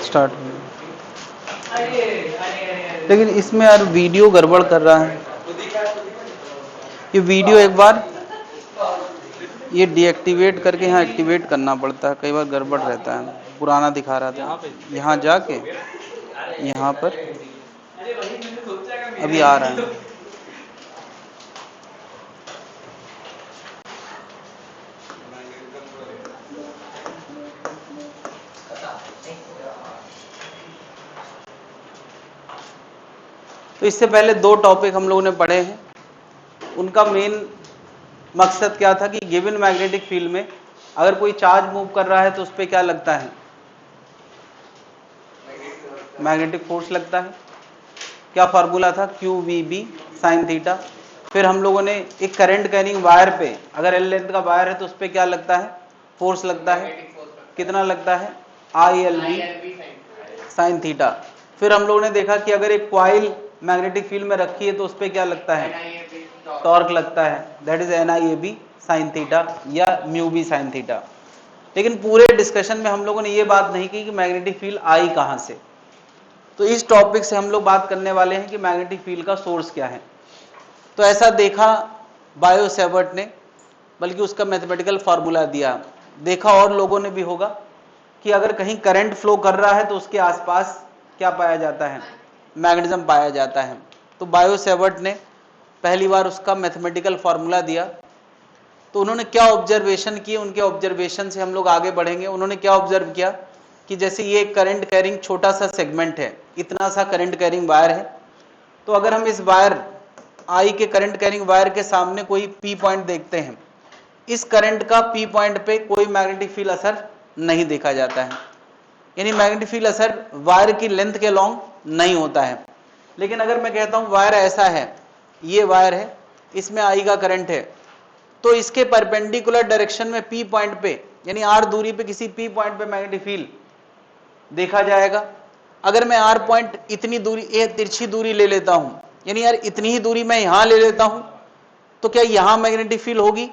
Start. लेकिन इसमें यार वीडियो गड़बड़ कर रहा है। ये वीडियो एक बार ये डीएक्टिवेट करके यहाँ एक्टिवेट करना पड़ता है, कई बार गड़बड़ रहता है। पुराना दिखा रहा था, यहाँ जाके यहाँ पर अभी आ रहा है। तो इससे पहले दो टॉपिक हम लोगों ने पढ़े हैं। उनका मेन मकसद क्या था कि गिवन मैग्नेटिक फील्ड में अगर कोई चार्ज मूव कर रहा है तो उस पर क्या लगता है, मैग्नेटिक फोर्स लगता है। क्या फार्मूला था, QVB sin थीटा। फिर हम लोगों ने एक करंट कैरिंग वायर पे अगर L लेंथ का वायर है तो उस पर क्या लगता है, फोर्स लगता है। कितना लगता है, ILB sin थीटा। फिर हम लोगों ने देखा कि अगर एक कॉइल मैग्नेटिक फील्ड में रखी है तो उस पर क्या लगता है, टॉर्क लगता है, that is NIAB sin theta या μB sin थीटा। लेकिन पूरे डिस्कशन में हम लोगों ने ये बात नहीं की कि मैग्नेटिक फील्ड आई कहां से। तो इस टॉपिक से हम लोग बात करने वाले हैं कि मैग्नेटिक फील्ड का सोर्स क्या है। तो ऐसा देखा बायो सेवर्ट ने, बल्कि उसका मैथमेटिकल फार्मूला दिया। देखा और लोगों ने भी होगा कि अगर कहीं करंट फ्लो कर रहा है तो उसके आसपास क्या पाया जाता है, मैग्नेटिज्म पाया जाता है। तो बायो सेवर्ट ने पहली बार उसका मैथमेटिकल फार्मूला दिया। तो उन्होंने क्या ऑब्जर्वेशन किए, उनके ऑब्जर्वेशन से हम लोग आगे बढ़ेंगे। उन्होंने क्या ऑब्जर्व किया कि जैसे ये करंट कैरिंग छोटा सा सेगमेंट है, इतना सा करंट कैरिंग वायर है। तो अगर हम इस वायर आई के करंट कैरिंग वायर के सामने कोई P पॉइंट देखते हैं, इस करंट का P पॉइंट पे कोई मैग्नेटिक फील्ड असर नहीं देखा जाता है, यानी मैग्नेटिक फील्ड असर वायर की लेंथ के लॉन्ग नहीं होता है। लेकिन अगर मैं कहता हूं वायर ऐसा है, ये वायर है, इसमें आई का करंट है, तो इसके परपेंडिकुलर डायरेक्शन में P पॉइंट पे यानी R दूरी पे किसी P पॉइंट पे मैग्नेटिक फील्ड देखा जाएगा। अगर मैं R पॉइंट इतनी दूरी, ये तिरछी दूरी ले लेता हूं, यानी यार इतनी ही दूरी मैं यहां ले लेता हूं, तो क्या यहां मैग्नेटिक फील्ड होगी?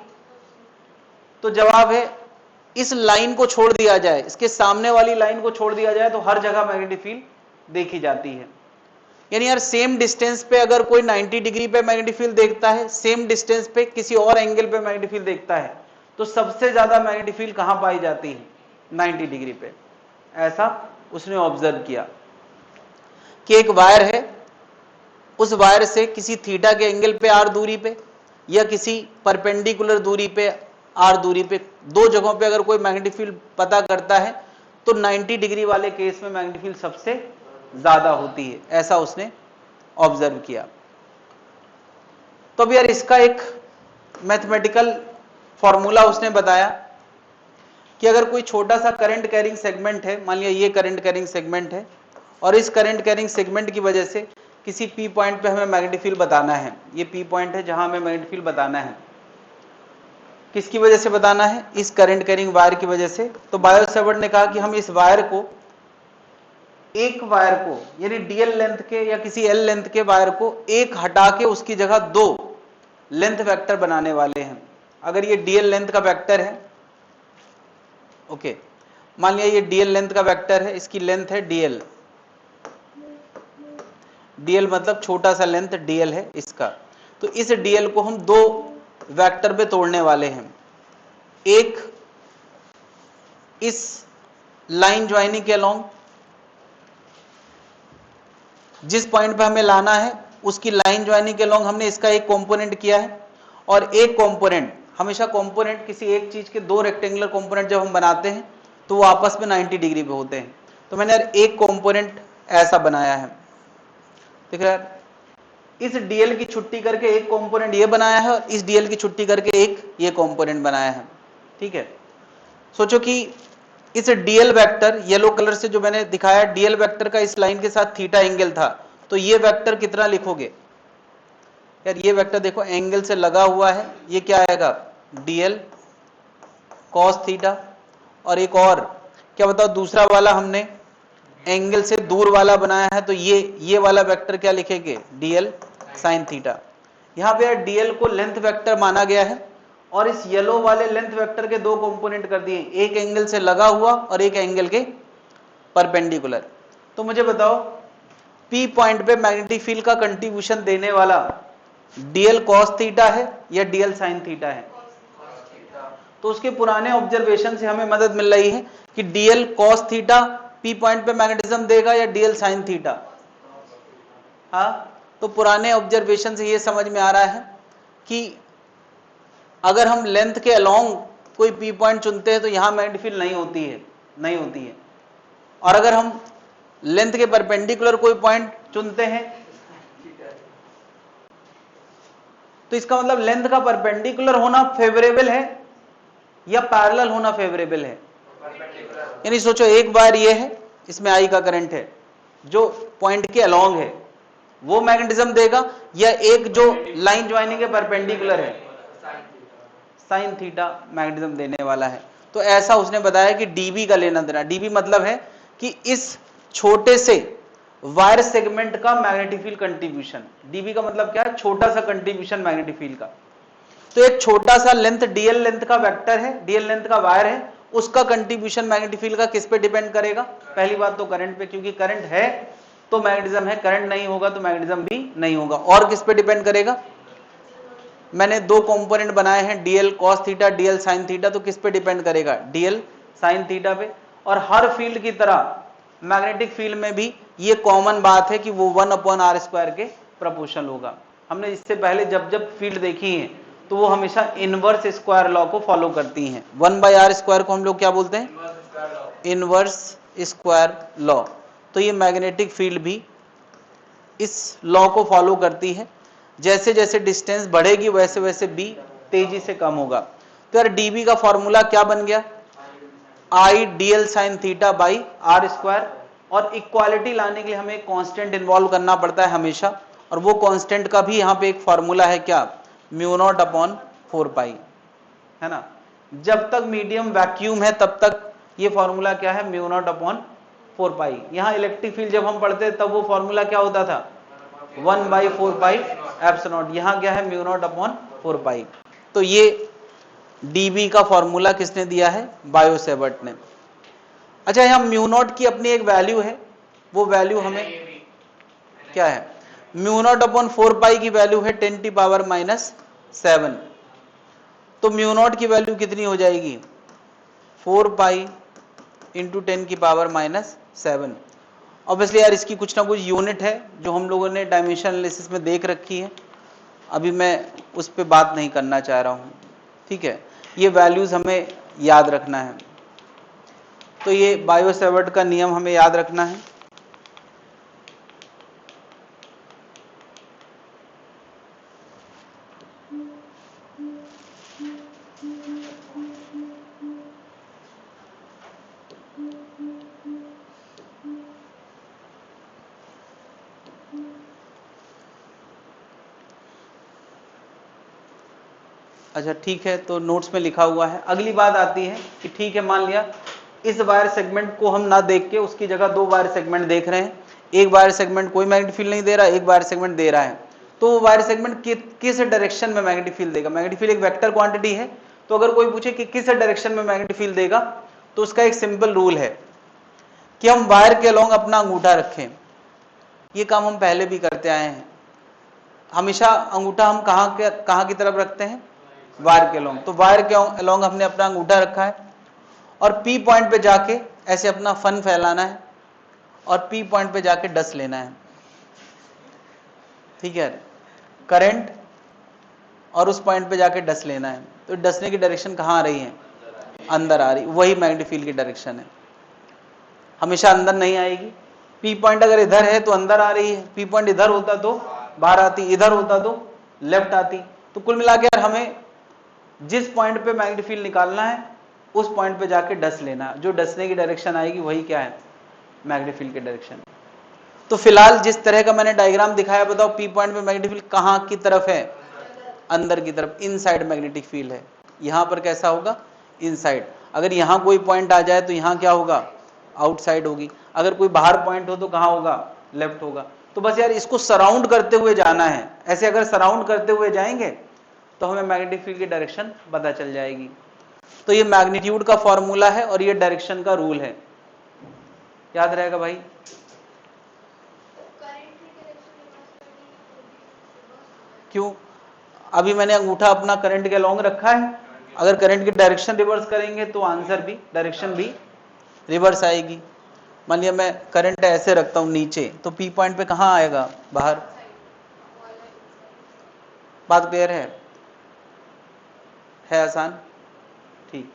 तो जवाब है इस लाइन को छोड़ दिया जाए, इसके सामने वाली लाइन को छोड़ दिया जाए तो हर जगह मैग्नेटिक फील्ड देखी जाती है। यानी यार सेम डिस्टेंस पे अगर कोई 90 डिग्री पे मैग्नेटिक फील्ड देखता है, सेम डिस्टेंस पे किसी और एंगल पे मैग्नेटिक फील्ड देखता है, तो सबसे ज्यादा मैग्नेटिक फील्ड कहां पाई जाती है, 90 डिग्री पे। ऐसा उसने ऑब्जर्व किया कि एक वायर है, उस वायर से किसी थीटा के एंगल पे R दूरी पे या किसी परपेंडिकुलर दूरी पे R दूरी पे, दो जगहों पे अगर कोई मैग्नेटिक फील्ड पता करता है तो 90 डिग्री वाले केस में मैग्नेटिक फील्ड सबसे ज्यादा होती है। ऐसा उसने ऑब्जर्व किया। तो अब यार इसका एक मैथमेटिकल फॉर्मूला उसने बताया कि अगर कोई छोटा सा करंट कैरिंग सेगमेंट है, मान लिया ये करंट कैरिंग सेगमेंट है, और इस करंट कैरिंग सेगमेंट की वजह से किसी P पॉइंट पे हमें मैग्नेटिक फील्ड बताना है, ये P पॉइंट है जहां हमें मैग्नेटिक फील्ड बताना है। किसकी वजह से बताना है, इस करंट कैरिंग वायर की वजह से। तो बायो सेवर्ट ने कहा कि हम इस वायर को, एक वायर को यानी DL लेंथ के या किसी L लेंथ के वायर को एक हटा के उसकी जगह दो लेंथ वेक्टर बनाने वाले हैं। अगर ये DL लेंथ का वेक्टर है, ओके, मान लिया ये DL लेंथ का वेक्टर है, इसकी लेंथ है DL, DL मतलब छोटा सा लेंथ DL है इसका। तो इस DL को हम दो वेक्टर पे तोड़ने वाले हैं। एक इस लाइन ज्वाइनिंग के अलोंग, जिस पॉइंट पे हमें लाना है उसकी लाइन ज्वाइनिंग के अलोंग हमने इसका एक कंपोनेंट किया है, और एक कंपोनेंट, हमेशा कंपोनेंट किसी एक चीज के दो रेक्टेंगुलर कंपोनेंट जब हम बनाते हैं तो वो आपस में 90 डिग्री पे होते हैं। तो मैंने यार एक कंपोनेंट ऐसा बनाया है, देख रहे हैं, इस DL की छुट्टी करके एक कंपोनेंट ये बनाया है और इस DL की छुट्टी करके एक ये कंपोनेंट बनाया है। ठीक है, सोचो कि इस DL वेक्टर येलो कलर से जो मैंने दिखाया, DL वेक्टर का इस लाइन के साथ थीटा एंगल था, तो ये वेक्टर कितना लिखोगे यार, ये वेक्टर देखो एंगल से लगा हुआ है, ये क्या आएगा DL cos थीटा। और एक और क्या बताओ, दूसरा वाला हमने एंगल से दूर वाला बनाया है, तो ये वाला वेक्टर क्या लिखेंगे, DL sin थीटा। यहां पे यार DL को लेंथ वेक्टर माना गया है और इस येलो वाले लेंथ वेक्टर के दो कंपोनेंट कर दिए, एक एंगल से लगा हुआ और एक एंगल के परपेंडिकुलर। तो मुझे बताओ P पॉइंट पे मैग्नेटिक फील्ड का कंट्रीब्यूशन देने वाला dl cos थीटा है या dl sin थीटा है? तो उसके पुराने ऑब्जर्वेशन से हमें मदद मिल रही है कि dl cos theta P point पे मैग्नेटिज्म देगा या dl sin थीटा। हाँ, तो पुराने ऑब्जर्वेशन से ये समझ में आ रहा है कि अगर हम लेंथ के अलोंग कोई P पॉइंट चुनते हैं तो यहां मैग्नेटिक फील्ड नहीं होती है, और अगर हम लेंथ के परपेंडिकुलर कोई पॉइंट चुनते हैं तो इसका मतलब लेंथ का परपेंडिकुलर होना फेवरेबल है या पैरेलल होना फेवरेबल है? यानी सोचो एक बार ये है, इसमें I का करंट है, जो पॉइंट के अलोंग है वो मैग्नेटिज्म देगा, या एक जो लाइन ज्वाइनिंग के परपेंडिकुलर है साइन थीटा मैग्नेटिज्म देने वाला है। तो ऐसा उसने बताया कि dB का लेना देना, dB मतलब है कि इस छोटे से वायर सेगमेंट का मैग्नेटिक फील्ड कंट्रीब्यूशन। dB का मतलब क्या है? छोटा सा कंट्रीब्यूशन मैग्नेटिक फील्ड का। तो एक छोटा सा लेंथ dl लेंथ का वेक्टर है, dl लेंथ का वायर है, उसका कंट्रीब्यूशन मैग्नेटिक फील्ड का किस पे डिपेंड करेगा? पहली बात तो करंट पे, क्योंकि करंट है तो मैग्नेटिज्म है, करंट नहीं होगा तो मैग्नेटिज्म भी नहीं होगा। और किस पे डिपेंड करेगा? मैंने दो कंपोनेंट बनाए हैं dl cos theta dl sin theta, तो किस पे डिपेंड करेगा? dl sin थीटा पे। और हर फील्ड की तरह मैग्नेटिक फील्ड में भी ये कॉमन बात है कि वो 1/r² के प्रोपोर्शनल होगा। हमने इससे पहले जब जब फील्ड देखी है तो वो हमेशा इनवर्स स्क्वायर लॉ को फॉलो करती हैं। 1/r² को हम लोग क्या बोलते हैं? Inverse square law. तो ये मैग्नेटिक फील्ड भी इस लॉ को फॉलो करती है, जैसे जैसे डिस्टेंस बढ़ेगी वैसे वैसे b तेजी से कम होगा। तो यार dB का फॉर्मूला क्या बन गया? I dl sin theta by r²। और इक्वालिटी लाने के लिए हमें एक कांस्टेंट इन्वॉल्व करना पड़ता है हमेशा, और वो कांस्टेंट का भी यहाँ पे एक फॉर्मूला है, क्या? μ0/4π, है ना। जब तक मीडियम वैक्यूम है तब तक ये फॉर्मूला क्या है? μ0/4π। यहाँ इलेक्ट्रिक फील्ड जब हम पढ़ते तब वो फॉर्मूला क्या होता था? 1/4πε0। यहाँ क्या है? μ0/4π। तो ये dB का फॉर्मूला किसने दिया है? बायो सेवर्ट ने। अच्छा, यहाँ μ0 की अपनी एक वैल्यू है, वो वैल्यू हमें क्या है? μ0/4π की वैल्यू है 10⁻⁷। तो μ0 की वैल्यू कितनी हो जाएगी? 4π × 10⁻⁷। ऑब्वियसली यार इसकी कुछ ना कुछ यूनिट है जो हम लोगों ने डायमेंशन एनालिसिस में देख रखी है, अभी मैं उस पर बात नहीं करना चाह रहा हूँ, ठीक है। ये वैल्यूज हमें याद रखना है। तो ये बायो सेवर्ट का नियम हमें याद रखना है। अच्छा ठीक है, तो नोट्स में लिखा हुआ है। अगली बात आती है कि ठीक है, मान लिया इस वायर सेगमेंट को हम ना देख के उसकी जगह दो वायर सेगमेंट देख रहे हैं। एक वायर सेगमेंट कोई मैग्नेटिक फील्ड नहीं दे रहा, एक वायर सेगमेंट दे रहा है। तो वो वायर सेगमेंट किस डायरेक्शन में मैग्नेटिक फील्ड देगा? मैग्नेटिक फील्ड एक वेक्टर क्वांटिटी है, तो अगर कोई पूछे कि किस डायरेक्शन में मैग्नेटिक फील्ड देगा, तो उसका एक सिंपल रूल है कि हम वायर के अलोंग अपना अंगूठा रखें। ये काम हम पहले भी करते आए हैं। हमेशा अंगूठा हम कहाँ की तरफ रखते हैं? वायर के अलोंग। तो वायर के अलोंग हमने अपना अंगूठा रखा है, और P पॉइंट पे जाके ऐसे अपना फन फैलाना है, और P पॉइंट पे जाके डस लेना है, ठीक है। करंट और उस पॉइंट पे जाके डस लेना है। तो डसने की डायरेक्शन कहाँ आ रही है? अंदर आ रही, वही मैग्नेटिक फील्ड की डायरेक्शन है। हमेशा अंदर नहीं आएगी। P पॉइंट अगर इधर है तो अंदर आ रही है, P पॉइंट इधर होता तो बाहर आती, इधर होता तो लेफ्ट आती। तो कुल मिला के हमें जिस पॉइंट पे मैग्नेटिक फील्ड निकालना है उस पॉइंट पे जाके डस लेना, जो डसने की डायरेक्शन आएगी वही क्या है? मैग्नेटिक फील्ड की डायरेक्शन। तो फिलहाल जिस तरह का मैंने डायग्राम दिखाया, बताओ P पॉइंट पे मैग्नेटिक फील्ड कहाँ की तरफ है? अंदर की तरफ, इनसाइड मैग्नेटिक फील्ड है। यहां पर कैसा होगा? इनसाइड। अगर यहां कोई पॉइंट आ जाए तो यहां क्या होगा? आउटसाइड होगी। अगर कोई बाहर पॉइंट हो तो कहां होगा? लेफ्ट होगा। तो बस यार इसको सराउंड करते हुए जाना है। ऐसे अगर सराउंड करते हुए जाएंगे तो हमें मैग्नेटिक फील्ड की डायरेक्शन पता चल जाएगी। तो ये मैग्नीट्यूड का फॉर्मूला है और ये डायरेक्शन का रूल है, याद रहेगा भाई। क्यों? अभी मैंने अंगूठा अपना करंट के अलॉन्ग रखा है, अगर करंट की डायरेक्शन रिवर्स करेंगे तो आंसर भी, डायरेक्शन भी रिवर्स आएगी। मान लिया मैं करंट ऐसे रखता हूं नीचे, तो पी पॉइंट पे कहां आएगा? बाहर। बात क्लियर है आसान? ठीक।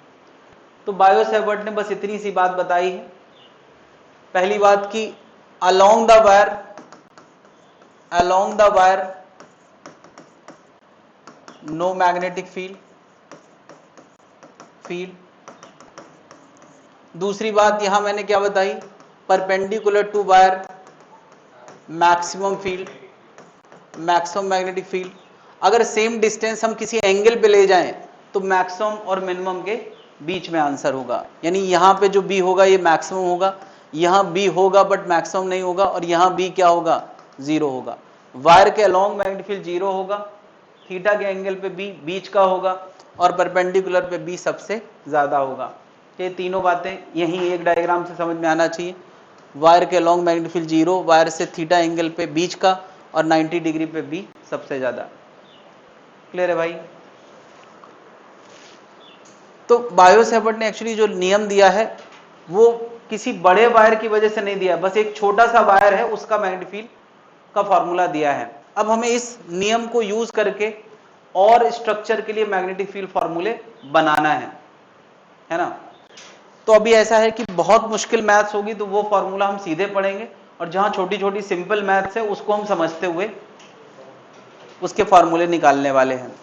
तो बायो सेवर्ट ने बस इतनी सी बात बताई है। पहली बात की along the wire no magnetic field। दूसरी बात यहां मैंने क्या बताई? Perpendicular to wire maximum field, maximum magnetic field. अगर सेम डिस्टेंस हम किसी एंगल पे ले जाएं तो मैक्सिमम और मिनिमम के बीच में आंसर होगा। यानी यहां पे जो बी होगा ये मैक्सिमम होगा, यहां बी होगा बट मैक्सिमम नहीं होगा, और यहां बी क्या होगा? जीरो होगा। वायर के अलोंग मैग्नेटिक फील्ड जीरो होगा, थीटा के एंगल पे बी बीच का होगा, और परपेंडिकुलर पे बी सबसे ज्यादा होगा। ये तीनों बातें यही एक डायग्राम से समझ में आना चाहिए। वायर के long magnetic field zero, wire से थीटा एंगल पे बीच का, और 90 डिग्री पे बी सबसे ज्यादा। क्लियर है भाई? तो बायो सेवर्ट ने एक्चुअली जो नियम दिया है वो किसी बड़े वायर की वजह से नहीं दिया, बस एक छोटा सा वायर है उसका मैग्नेटिक फील्ड का फॉर्मूला दिया है। अब हमें इस नियम को यूज करके और स्ट्रक्चर के लिए मैग्नेटिक फील्ड फॉर्मूले बनाना है ना। तो अभी ऐसा है कि बहुत मुश्किल मैथ्स होगी तो वो फॉर्मूला हम सीधे पढ़ेंगे, और जहां छोटी छोटी सिंपल मैथ्स है उसको हम समझते हुए उसके फॉर्मूले निकालने वाले हैं।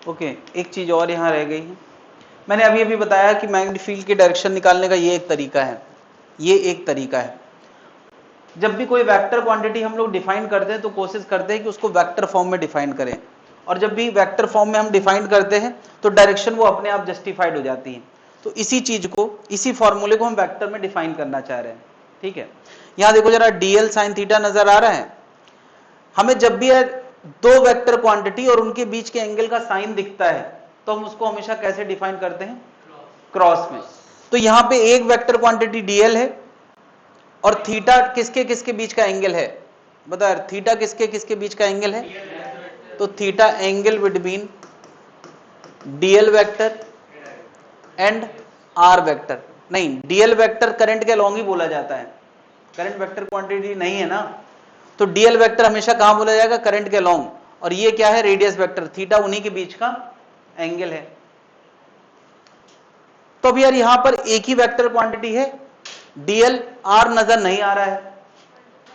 ओके, एक चीज और यहां रह गई है। मैंने अभी अभी बताया कि मैग्नेटिक फील्ड की डायरेक्शन निकालने का ये एक तरीका है, ये एक तरीका है। जब भी कोई वेक्टर क्वांटिटी हम लोग डिफाइन करते हैं तो कोशिश करते हैं कि उसको वेक्टर फॉर्म में डिफाइन करें, और जब भी वेक्टर फॉर्म में हम डिफाइन करते हैं तो डायरेक्शन वो अपने आप जस्टिफाइड हो जाती है। तो इसी चीज को, इसी फॉर्मूले को हम वेक्टर में डिफाइन करना चाह रहे हैं। ठीक है, यहां देखो जरा, डीएल साइन थीटा नजर आ रहा है। हमें जब भी दो वेक्टर क्वांटिटी और उनके बीच के एंगल का साइन दिखता है तो हम उसको हमेशा कैसे डिफाइन करते हैं? क्रॉस में। तो यहां पे एक वेक्टर क्वांटिटी डीएल है, और थीटा किसके किसके बीच का एंगल है? बता, थीटा किसके किसके बीच का एंगल है? तो theta angle between DL vector and R vector. नहीं, डीएल वेक्टर करंट के लॉन्ग ही बोला जाता है, करंट वेक्टर क्वांटिटी नहीं है ना। तो डीएल वेक्टर हमेशा कहां बोला जाएगा? करंट के लॉन्ग। और ये क्या है? रेडियस वेक्टर, थीटा उन्हीं के बीच का एंगल है। तो अब यार यहां पर एक ही वेक्टर क्वांटिटी है, डीएल आर नजर नहीं आ रहा है,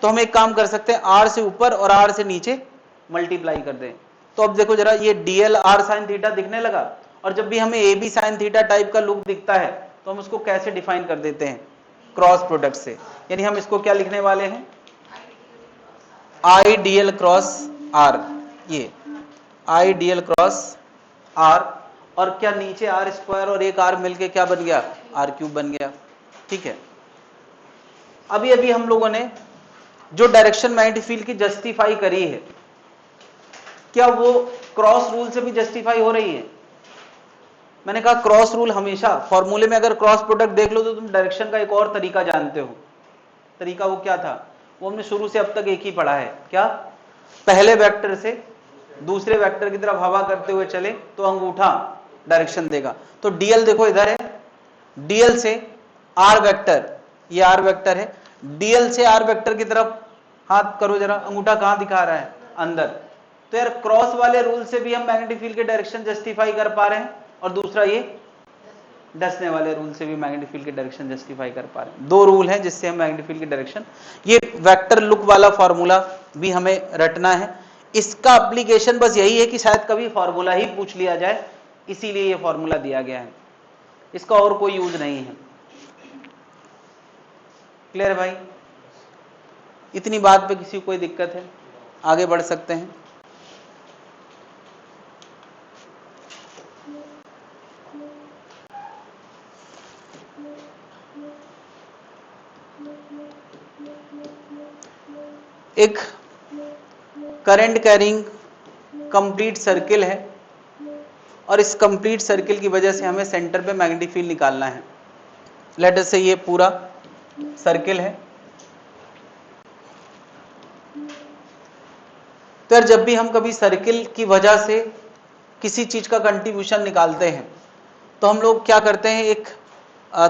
तो हम एक काम कर सकते हैं, आर से ऊपर और आर से नीचे मल्टीप्लाई कर दें। तो अब देखो जरा, ये डीएल आर साइन थीटा दिखने लगा, और जब भी हमें A B sine theta type का लुक दिखता है तो हम उसको कैसे डिफाइन कर देते हैं? क्रॉस प्रोडक्ट से। यानी हम इसको क्या लिखने वाले हैं? आई डीएल क्रॉस आर। ये आई डीएल क्रॉस आर, और क्या नीचे आर स्क्वायर और एक आर मिलके क्या बन गया? आर क्यूब बन गया। ठीक है, अभी अभी हम लोगों ने जो डायरेक्शन मैग्नेटिक फील्ड की जस्टिफाई करी है, क्या वो क्रॉस रूल से भी जस्टिफाई हो रही है? मैंने कहा क्रॉस रूल हमेशा फॉर्मूले में, अगर क्रॉस प्रोडक्ट देख लो तो तुम डायरेक्शन का एक और तरीका जानते हो। तरीका वो क्या था? वो हमने शुरू से अब तक एक ही पढ़ा है। क्या? पहले वेक्टर से दूसरे वेक्टर की तरफ हवा करते हुए चले तो अंगूठा डायरेक्शन देगा। तो डीएल देखो इधर है, डीएल से आर वेक्टर, ये आर वेक्टर है, डीएल से आर वेक्टर की तरफ हाथ करो जरा, अंगूठा कहां दिखा रहा है? अंदर। तो यार क्रॉस वाले रूल से भी हम मैग्नेटिक फील्ड के डायरेक्शन जस्टिफाई कर पा रहे हैं, और दूसरा ये डसने वाले रूल से भी मैग्नेटिक फील्ड की डायरेक्शन जस्टिफाई कर पा रहे हैं। दो रूल हैं जिससे हम मैग्नेटिक फील्ड की डायरेक्शन, ये वेक्टर लुक वाला फॉर्मूला भी हमें रटना है। इसका एप्लीकेशन बस यही है कि शायद कभी फॉर्मूला ही पूछ लिया जाए, इसीलिए ये फॉर्मूला दिया गया है, इसका और कोई यूज नहीं है। क्लियर है भाई? इतनी बात पे किसी को कोई दिक्कत है? आगे बढ़ सकते हैं। एक करंट कैरिंग कंप्लीट सर्किल है और इस कंप्लीट सर्किल की वजह से हमें सेंटर पे मैग्नेटिक फील्ड निकालना है। लेट अस से ये पूरा सर्किल है। तो यार जब भी हम कभी सर्किल की वजह से किसी चीज का कंट्रीब्यूशन निकालते हैं तो हम लोग क्या करते हैं, एक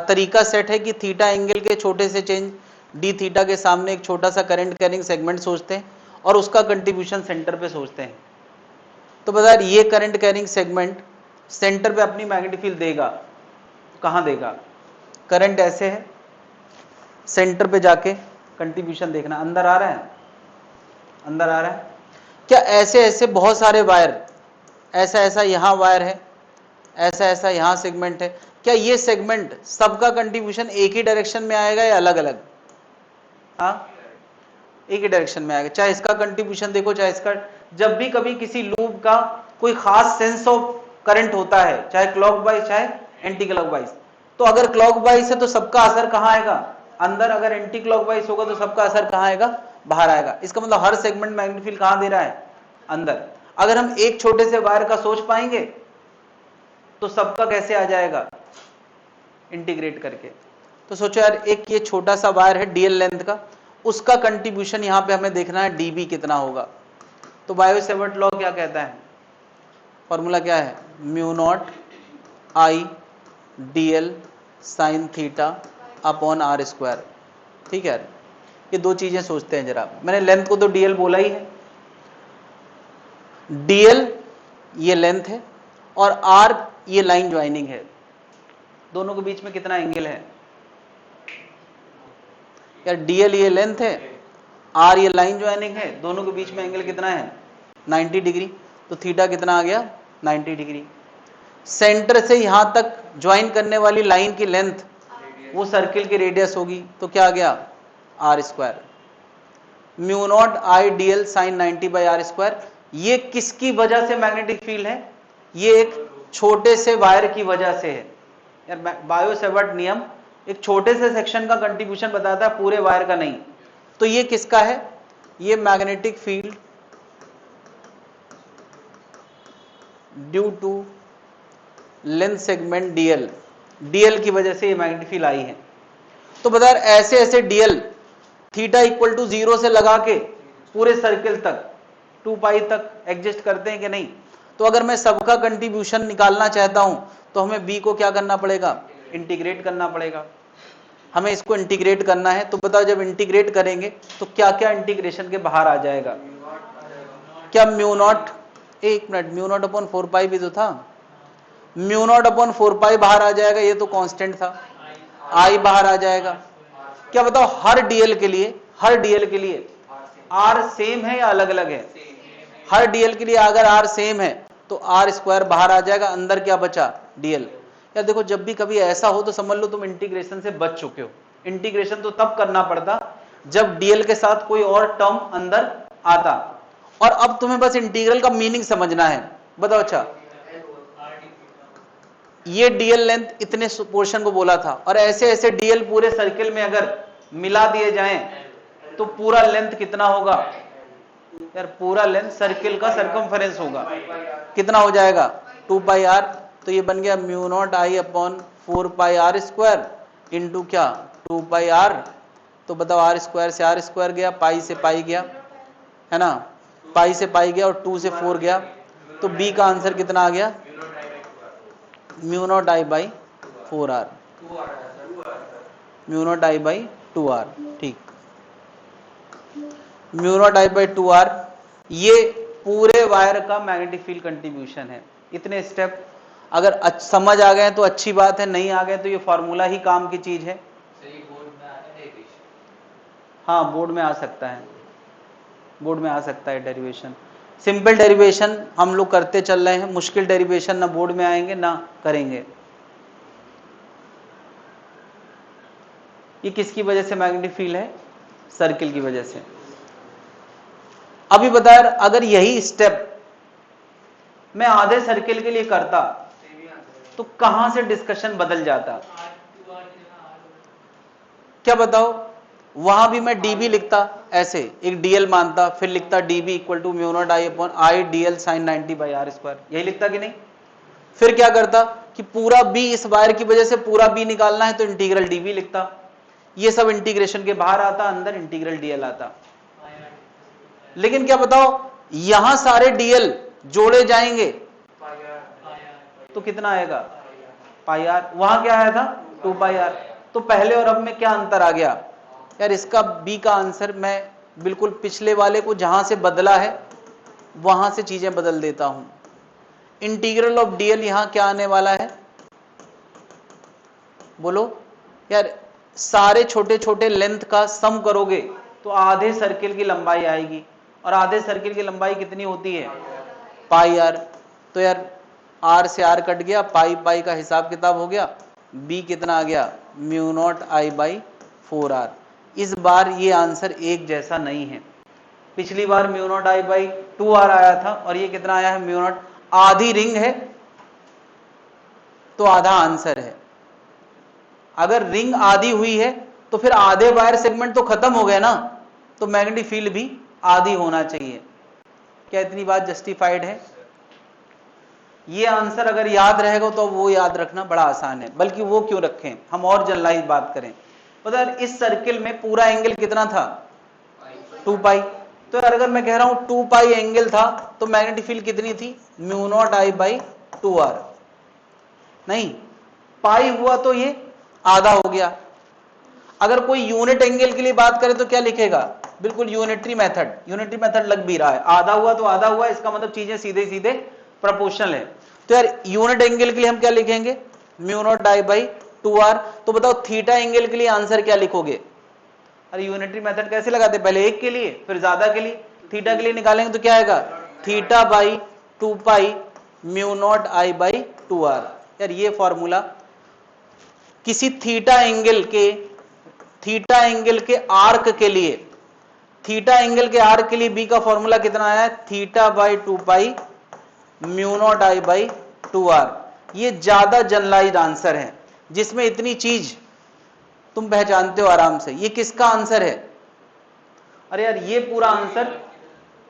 तरीका सेट है कि थीटा एंगल के छोटे से चेंज डी थीटा के सामने एक छोटा सा करंट कैरिंग सेगमेंट सोचते हैं और उसका कंट्रीब्यूशन सेंटर पे सोचते हैं। तो बता ये करंट कैरिंग सेगमेंट सेंटर पे अपनी मैग्नेटिक फील्ड देगा, कहां देगा? करंट ऐसे है, सेंटर पे जाके कंट्रीब्यूशन देखना, अंदर आ रहा है, अंदर आ रहा है क्या? ऐसे ऐसे बहुत सारे वायर, ऐसा ऐसा यहां वायर है, ऐसा ऐसा यहां सेगमेंट है, क्या ये सेगमेंट सबका कंट्रीब्यूशन एक ही डायरेक्शन में आएगा या अलग अलग? हाँ, एक ही डायरेक्शन में आएगा। चाहे इसका कंट्रीब्यूशन देखो चाहे इसका। जब भी कभी किसी लूप का कोई खास सेंस ऑफ करंट होता है, चाहे क्लॉकवाइज चाहे एंटी क्लॉकवाइज, तो अगर क्लॉकवाइज है तो सबका असर कहां आएगा? अंदर। अगर एंटी क्लॉकवाइज होगा तो सबका असर कहां आएगा? बाहर आएगा। इसका मतलब हर सेगमेंट मैग्नेटिक फील्ड कहां दे रहा है? अंदर। अगर हम एक छोटे से वायर का सोच पाएंगे तो सबका कैसे आ जाएगा? इंटीग्रेट करके। तो सोचो यार, एक ये छोटा सा वायर है डीएल लेंथ का, उसका कंट्रीब्यूशन यहां पे हमें देखना है डीबी कितना होगा। तो बायो सेवर्ट लॉ क्या कहता है? फॉर्मूला क्या है? Mu naught I DL sine theta upon R square. ठीक है, ये दो चीजें सोचते हैं जरा। मैंने लेंथ को तो डीएल बोला ही है, डीएल ये लेंथ है और आर ये लाइन ज्वाइनिंग है। दोनों के बीच में कितना एंगल है यार? डीएल ये लेंथ है, आर ये लाइन ज्वाइनिंग है, दोनों के बीच में एंगल कितना है? 90 डिग्री। तो थीटा कितना आ गया? 90 डिग्री। सेंटर से यहां तक ज्वाइन करने वाली लाइन की लेंथ वो सर्किल की रेडियस होगी, तो क्या आ गया? R square. Mu naught I DL sine 90 by R square. ये किसकी वजह से मैग्नेटिक फील्ड है? ये एक छोटे से वायर की वजह से है यार। बायो सेवर्ट नियम एक छोटे से सेक्शन का कंट्रीब्यूशन बताता है, पूरे वायर का नहीं। तो ये किसका है? ये magnetic field due to length segment DL, DL की वजह से ये मैग्नेटिक फील्ड आई है। तो बता ऐसे ऐसे डीएल थीटा इक्वल टू 0 से लगा के पूरे सर्किल तक 2 पाई तक एग्जिस्ट करते हैं कि नहीं? तो अगर मैं सबका कंट्रीब्यूशन निकालना चाहता हूं तो हमें बी को क्या करना पड़ेगा? इंटीग्रेट करना पड़ेगा। हमें इसको इंटीग्रेट करना है। तो बताओ जब इंटीग्रेट करेंगे तो क्या क्या इंटीग्रेशन के बाहर आ जाएगा? क्या म्यू नॉट, एक मिनट, म्यू नॉट अपॉन 4 पाई भी तो था, म्यू नॉट अपॉन 4 पाई बाहर आ जाएगा, ये तो कांस्टेंट था। आई बाहर आ जाएगा। क्या बताओ हर डीएल के लिए, हर डीएल के लिए आर सेम है या अलग अलग है? हर डीएल के लिए अगर आर सेम है तो आर स्क्वायर बाहर आ जाएगा, अंदर क्या बचा? डीएल। यार देखो जब भी कभी ऐसा हो तो समझ लो तुम इंटीग्रेशन से बच चुके हो। इंटीग्रेशन तो तब करना पड़ता जब डीएल के साथ कोई और टर्म अंदर आता, और अब तुम्हें बस इंटीग्रल का मीनिंग समझना है। बताओ अच्छा, ये डीएल लेंथ इतने पोर्शन को बोला था, और ऐसे ऐसे डीएल पूरे सर्किल में अगर मिला दिए जाएं तो पूरा लेंथ कितना होगा यार? पूरा लेंथ सर्किल का सरकमफेरेंस होगा। कितना हो जाएगा? 2 पाई आर। तो ये बन गया mu naught I upon 4 pi R square into क्या? 2 पाई आर। तो बताओ आर स्क्वायर से आर स्क्वायर गया, पाई से पाई गया, है ना, पाई से पाई गया और 2 से 4 गया। तो बी का आंसर कितना आ गया? Mu naught I by 4 r, mu naught I by 2 r. ठीक, mu naught I by 2 r ये पूरे वायर का मैग्नेटिक फील्ड कंट्रीब्यूशन है। इतने स्टेप अगर समझ आ गए तो अच्छी बात है, नहीं आ गए तो ये फॉर्मूला ही काम की चीज है। हाँ, बोर्ड में आ सकता है, बोर्ड में आ सकता है डेरिवेशन। सिंपल डेरिवेशन हम लोग करते चल रहे हैं, मुश्किल डेरिवेशन ना बोर्ड में आएंगे ना करेंगे। ये किसकी वजह से मैग्नेटिक फील्ड है? सर्किल की वजह से। अभी बता, अगर यही स्टेप मैं आधे सर्किल के लिए करता तो कहां से डिस्कशन बदल जाता, क्या बताओ। वहां भी मैं dB लिखता, ऐसे एक dl मानता, फिर लिखता dB equal to mu naught I dl sin 90/r², यही लिखता कि नहीं। फिर क्या करता कि पूरा b, इस वायर की वजह से पूरा b निकालना है तो इंटीग्रल dB लिखता, ये सब इंटीग्रेशन के बाहर आता, अंदर इंटीग्रल dl आता। लेकिन क्या बताओ, यहां सारे dl जोड़े जाएंगे तो कितना आएगा, पाई आर। वहां क्या आया था, 2 पाई आर। तो पहले और अब में क्या अंतर आ गया यार, इसका बी का आंसर मैं बिल्कुल पिछले वाले को जहां से बदला है वहां से चीजें बदल देता हूं। इंटीग्रल ऑफ डीएल यहां क्या आने वाला है, बोलो यार। सारे छोटे छोटे लेंथ का सम करोगे तो आधे सर्किल की लंबाई आएगी, और आधे सर्किल की लंबाई कितनी होती है, पाई आर। तो यार आर से आर कट गया, पाई पाई का हिसाब किताब हो गया, बी कितना आ गया, म्यू नॉट I/4r। इस बार ये आंसर एक जैसा नहीं है। पिछली बार म्यू नॉट I/2r आया था और ये कितना आया है, म्यू नॉट। आधी रिंग है तो आधा आंसर है। अगर रिंग आधी हुई है तो फिर आधे वायर सेगमेंट तो खत्म हो गए ना, तो मैग्नेटिक फील्ड भी आधी होना चाहिए। क्या इतनी बात जस्टिफाइड है। ये आंसर अगर याद रहेगा तो वो याद रखना बड़ा आसान है, बल्कि वो क्यों रखें, हम और जनरलाइज बात करें। पता है इस सर्किल में पूरा एंगल कितना था, 2 पाई। तो यार अगर मैं कह रहा हूं 2 पाई एंगल था तो मैग्नेटिक फील्ड कितनी थी, म्यू नॉट I/2r। नहीं, पाई हुआ तो ये आधा हो गया। अगर कोई यूनिट एंगल के लिए बात करे तो क्या लिखेगा, बिल्कुल यूनिटरी मेथड लग भी रहा है। आधा हुआ तो आधा हुआ, इसका मतलब चीजें सीधे सीधे प्रोपोर्शनल है। तो यार यूनिट एंगल के लिए हम क्या लिखेंगे, म्यू नॉट I/2r। तो बताओ थीटा एंगल के लिए आंसर क्या लिखोगे। अरे यूनिटरी मेथड कैसे लगाते, पहले एक के लिए फिर ज्यादा के लिए। थीटा के लिए निकालेंगे तो क्या आएगा, θ/2 पाई म्यू नॉट I/2r। यार ये फॉर्मूला किसी थीटा एंगल के आर्क के लिए, थीटा एंगल के आर्क के लिए बी का फॉर्मूला कितना आया है, θ/2 पाई म्यू नॉट I/2r। ये ज्यादा जनरलाइज्ड आंसर है जिसमें इतनी चीज तुम पहचानते हो आराम से। ये किसका आंसर है, अरे यार ये पूरा आंसर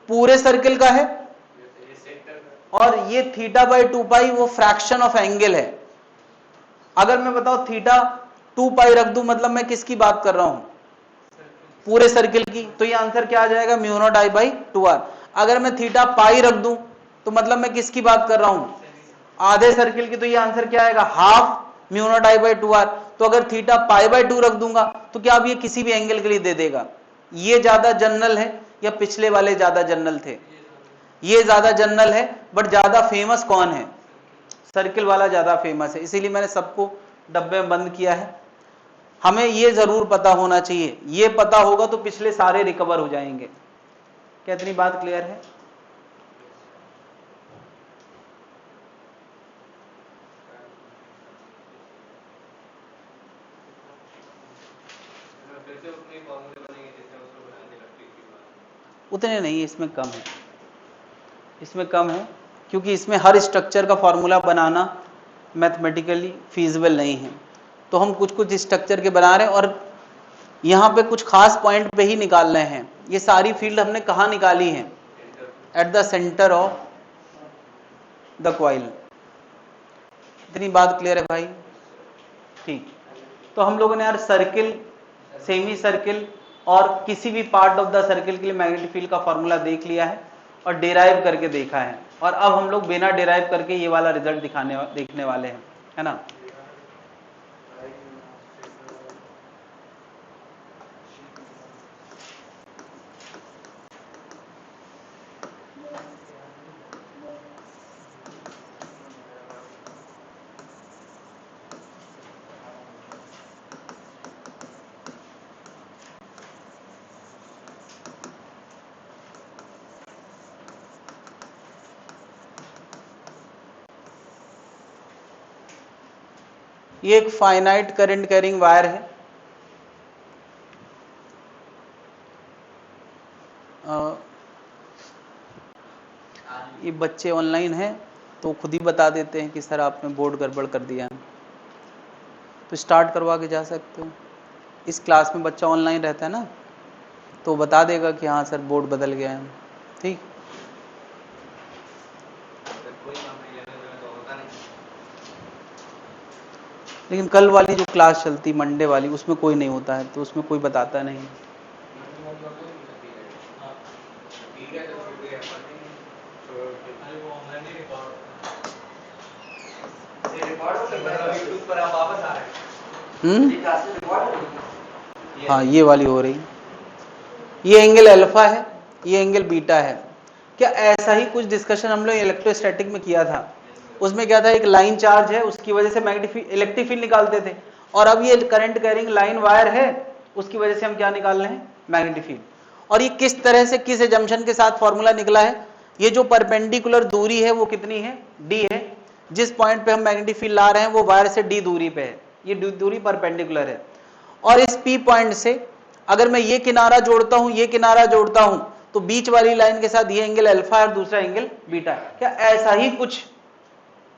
पूरे सर्किल का है, और ये θ/2 पाई वो फ्रैक्शन ऑफ एंगल है। अगर मैं बताऊं θ2 पाई रख दूं, मतलब मैं किसकी बात कर रहा हूं, पूरे सर्किल की, तो ये आंसर क्या आ जाएगा, म्यू नॉट I/2r। अगर मैं θ पाई रख दूं तो मतलब मैं किसकी बात कर रहा हूं, आधे सर्किल की, तो ये आंसर क्या आएगा, हाफ म्यू नॉट I/2r। तो अगर θ π/2 रख दूंगा तो क्या अब ये किसी भी एंगल के लिए दे देगा। ये ज्यादा जनरल है या पिछले वाले ज्यादा जनरल थे, ये ज्यादा जनरल है, बट ज्यादा फेमस कौन है, सर्किल वाला ज्यादा फेमस है, इसीलिए मैंने सबको डब्बे में बंद किया है। हमें ये जरूर पता होना चाहिए, ये पता होगा तो पिछले सारे रिकवर हो जाएंगे। क्या इतनी बात क्लियर है। उतने नहीं, इसमें कम है, इसमें कम है, क्योंकि इसमें हर स्ट्रक्चर का फॉर्मूला बनाना मैथमेटिकली फीजिबल नहीं है। तो हम कुछ कुछ स्ट्रक्चर के बना रहे हैं, और यहाँ पे कुछ खास पॉइंट पे ही निकाल रहे हैं। ये सारी फील्ड हमने कहाँ निकाली है, at the centre of the coil. इतनी बात क्लियर है भाई, ठीक। तो हम लोगों ने यार सर्किल, सेमी सर्किल और किसी भी पार्ट ऑफ द सर्किल के लिए मैग्नेटिक फील्ड का फॉर्मूला देख लिया है और डेराइव करके देखा है, और अब हम लोग बिना डेराइव करके ये वाला रिजल्ट देखने वाले हैं, है ना। ये एक फाइनाइट करंट कैरिंग वायर है। ये बच्चे ऑनलाइन हैं तो खुद ही बता देते हैं कि सर आपने बोर्ड गड़बड़ कर दिया है, तो स्टार्ट करवा के जा सकते हो। इस क्लास में बच्चा ऑनलाइन रहता है ना, तो बता देगा कि हाँ सर बोर्ड बदल गया है। ठीक, लेकिन कल वाली जो क्लास चलती मंडे वाली, उसमें कोई नहीं होता है, तो उसमें कोई बताता नहीं। हाँ ये वाली हो रही, ये एंगल अल्फा है, ये एंगल बीटा है। क्या ऐसा ही कुछ डिस्कशन हम लोग इलेक्ट्रोस्टैटिक में किया था? उसमें क्या था, एक लाइन चार्ज है, उसकी वजह से मैग्नेटिक इलेक्ट्रिक फील्ड निकालते थे, और अब ये करंट कैरिंग लाइन वायर है, उसकी वजह से हम क्या निकाल रहे हैं, मैग्नेटिक फील्ड। और ये किस तरह से, किस एजम्पशन के साथ फॉर्मूला निकला है, ये जो परपेंडिकुलर दूरी है वो कितनी है, डी है। जिस पॉइंट पे हम मैग्नेटिक फील्ड ला रहे हैं वो वायर से डी दूरी पे है, ये दूरी परपेंडिकुलर है। और इस पी पॉइंट से अगर मैं ये किनारा जोड़ता हूं, ये किनारा जोड़ता हूं, तो बीच वाली लाइन के साथ ये एंगल अल्फा है और दूसरा एंगल बीटा है। क्या ऐसा ही कुछ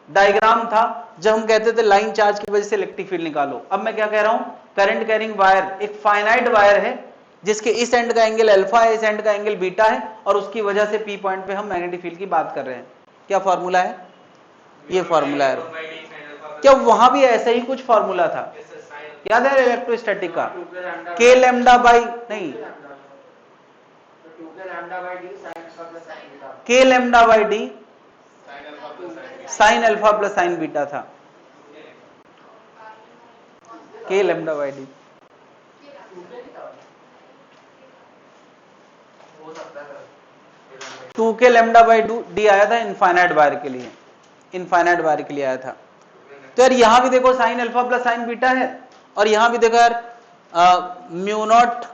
डायग्राम था जब हम कहते थे लाइन चार्ज की वजह से इलेक्ट्रिक फील्ड निकालो? अब मैं क्या कह रहा हूं, करंट कैरिंग वायर एक फाइनाइट वायर है, जिसके इस एंड का एंगल अल्फा है, इस एंड का एंगल बीटा है, और उसकी वजह से पी पॉइंट पे हम मैग्नेटिक फील्ड की बात कर रहे हैं। क्या फॉर्मूला है, ये फॉर्मूला है। क्या वहां भी ऐसा ही कुछ फॉर्मूला था, याद है इलेक्ट्रोस्टैटिक का, के लैम्डा बाई, नहीं, के lambda by D sine alpha plus sine beta था, के लैम्डा बाई डी। टू के लैम्डा बाई डी आया था इनफाइनाइट वायर के लिए, इनफाइनाइट वायर के लिए आया था। तो यार यहां भी देखो sine alpha plus sine beta है, और यहां भी देखो यार mu naught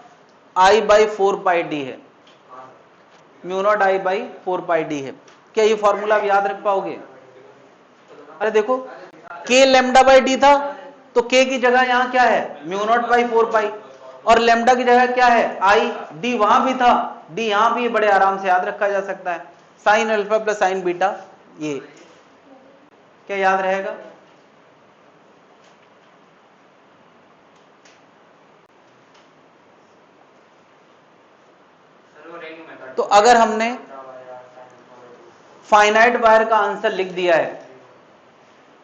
I by 4 pi d है, mu naught I by 4 pi d है। क्या ये फॉर्मूला आप याद रख पाओगे? अरे देखो, के लैम्डा बाई डी था, तो के की जगह यहां क्या है, म्यू नॉट बाई 4 पाई, और लैम्डा की जगह क्या है, आई। डी वहां भी था, डी यहां भी, बड़े आराम से याद रखा जा सकता है, sign alpha plus sine beta. ये क्या याद रहेगा? तो अगर हमने फाइनाइट वायर का आंसर लिख दिया है,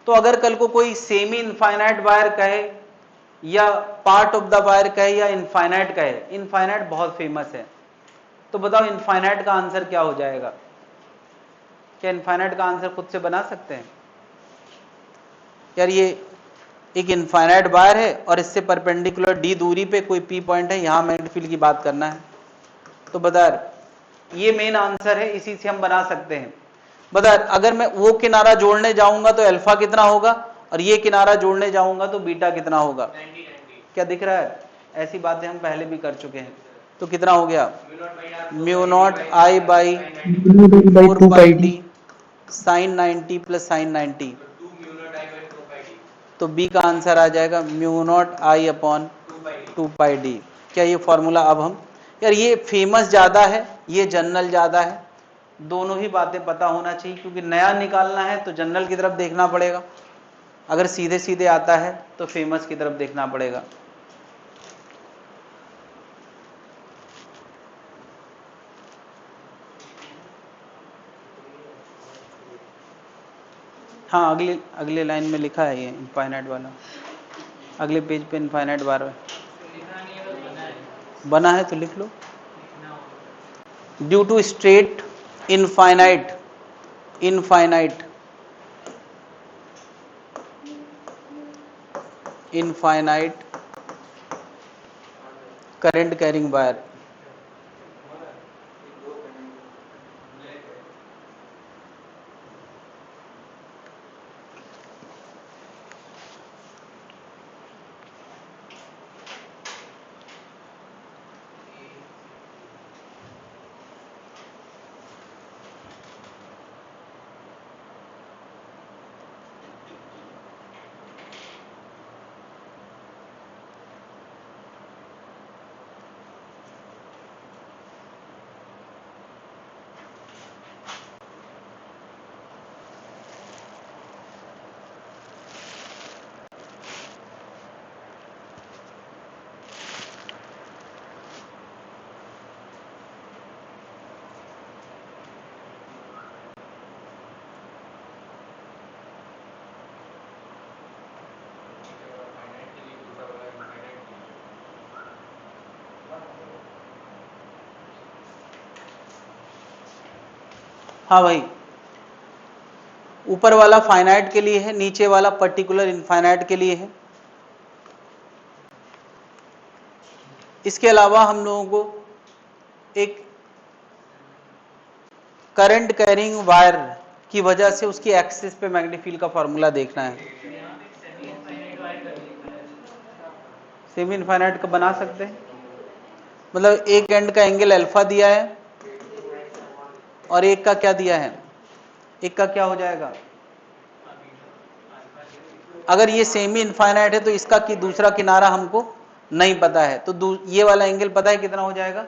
तो अगर कल को कोई सेमी इनफाइनाइट वायर कहे, या पार्ट ऑफ द वायर कहे, या इनफाइनाइट कहे, इनफाइनाइट बहुत फेमस है, तो बताओ इनफाइनाइट का आंसर क्या हो जाएगा? क्या इनफाइनाइट का आंसर खुद से बना सकते हैं? यार ये एक इनफाइनाइट वायर है, और इससे परपेंडिकुलर डी दूरी पे कोई पी पॉइंट है, यहां मैग्नेटिक फील्ड की बात करना है, तो बता ये मेन आंसर है, इसी से हम बना सकते हैं। बता अगर मैं वो किनारा जोड़ने जाऊंगा तो अल्फा कितना होगा, और ये किनारा जोड़ने जाऊंगा तो बीटा कितना होगा? 90। क्या दिख रहा है? ऐसी बातें हम पहले भी कर चुके हैं। तो कितना हो गया, mu naught I by 4 pi D sine 90 plus sine 90, तो बी का आंसर आ जाएगा mu naught I upon 2 pi D. क्या ये फॉर्मूला अब हम, यार ये फेमस ज्यादा है, ये जनरल ज्यादा है, दोनों ही बातें पता होना चाहिए, क्योंकि नया निकालना है तो जनरल की तरफ देखना पड़ेगा, अगर सीधे सीधे आता है तो फेमस की तरफ देखना पड़ेगा। हाँ अगले अगले लाइन में लिखा है ये इनफाइनाइट वाला, अगले पेज पे इनफाइनाइट बार बना है तो लिख लो। Due to straight infinite infinite infinite current carrying wire, हाँ भाई, ऊपर वाला फाइनाइट के लिए है, नीचे वाला पर्टिकुलर इनफाइनाइट के लिए है। इसके अलावा हम लोगों को एक करंट कैरिंग वायर की वजह से उसकी एक्सिस पे मैग्नेटिक फील्ड का फॉर्मूला देखना है। सेमी इनफाइनाइट का बना सकते हैं, मतलब एक एंड का एंगल अल्फा दिया है और एक का क्या दिया है, एक का क्या हो जाएगा, अगर ये सेमी इनफाइनाइट है तो इसका कि दूसरा किनारा हमको नहीं पता है, तो ये वाला एंगल पता है कितना हो जाएगा,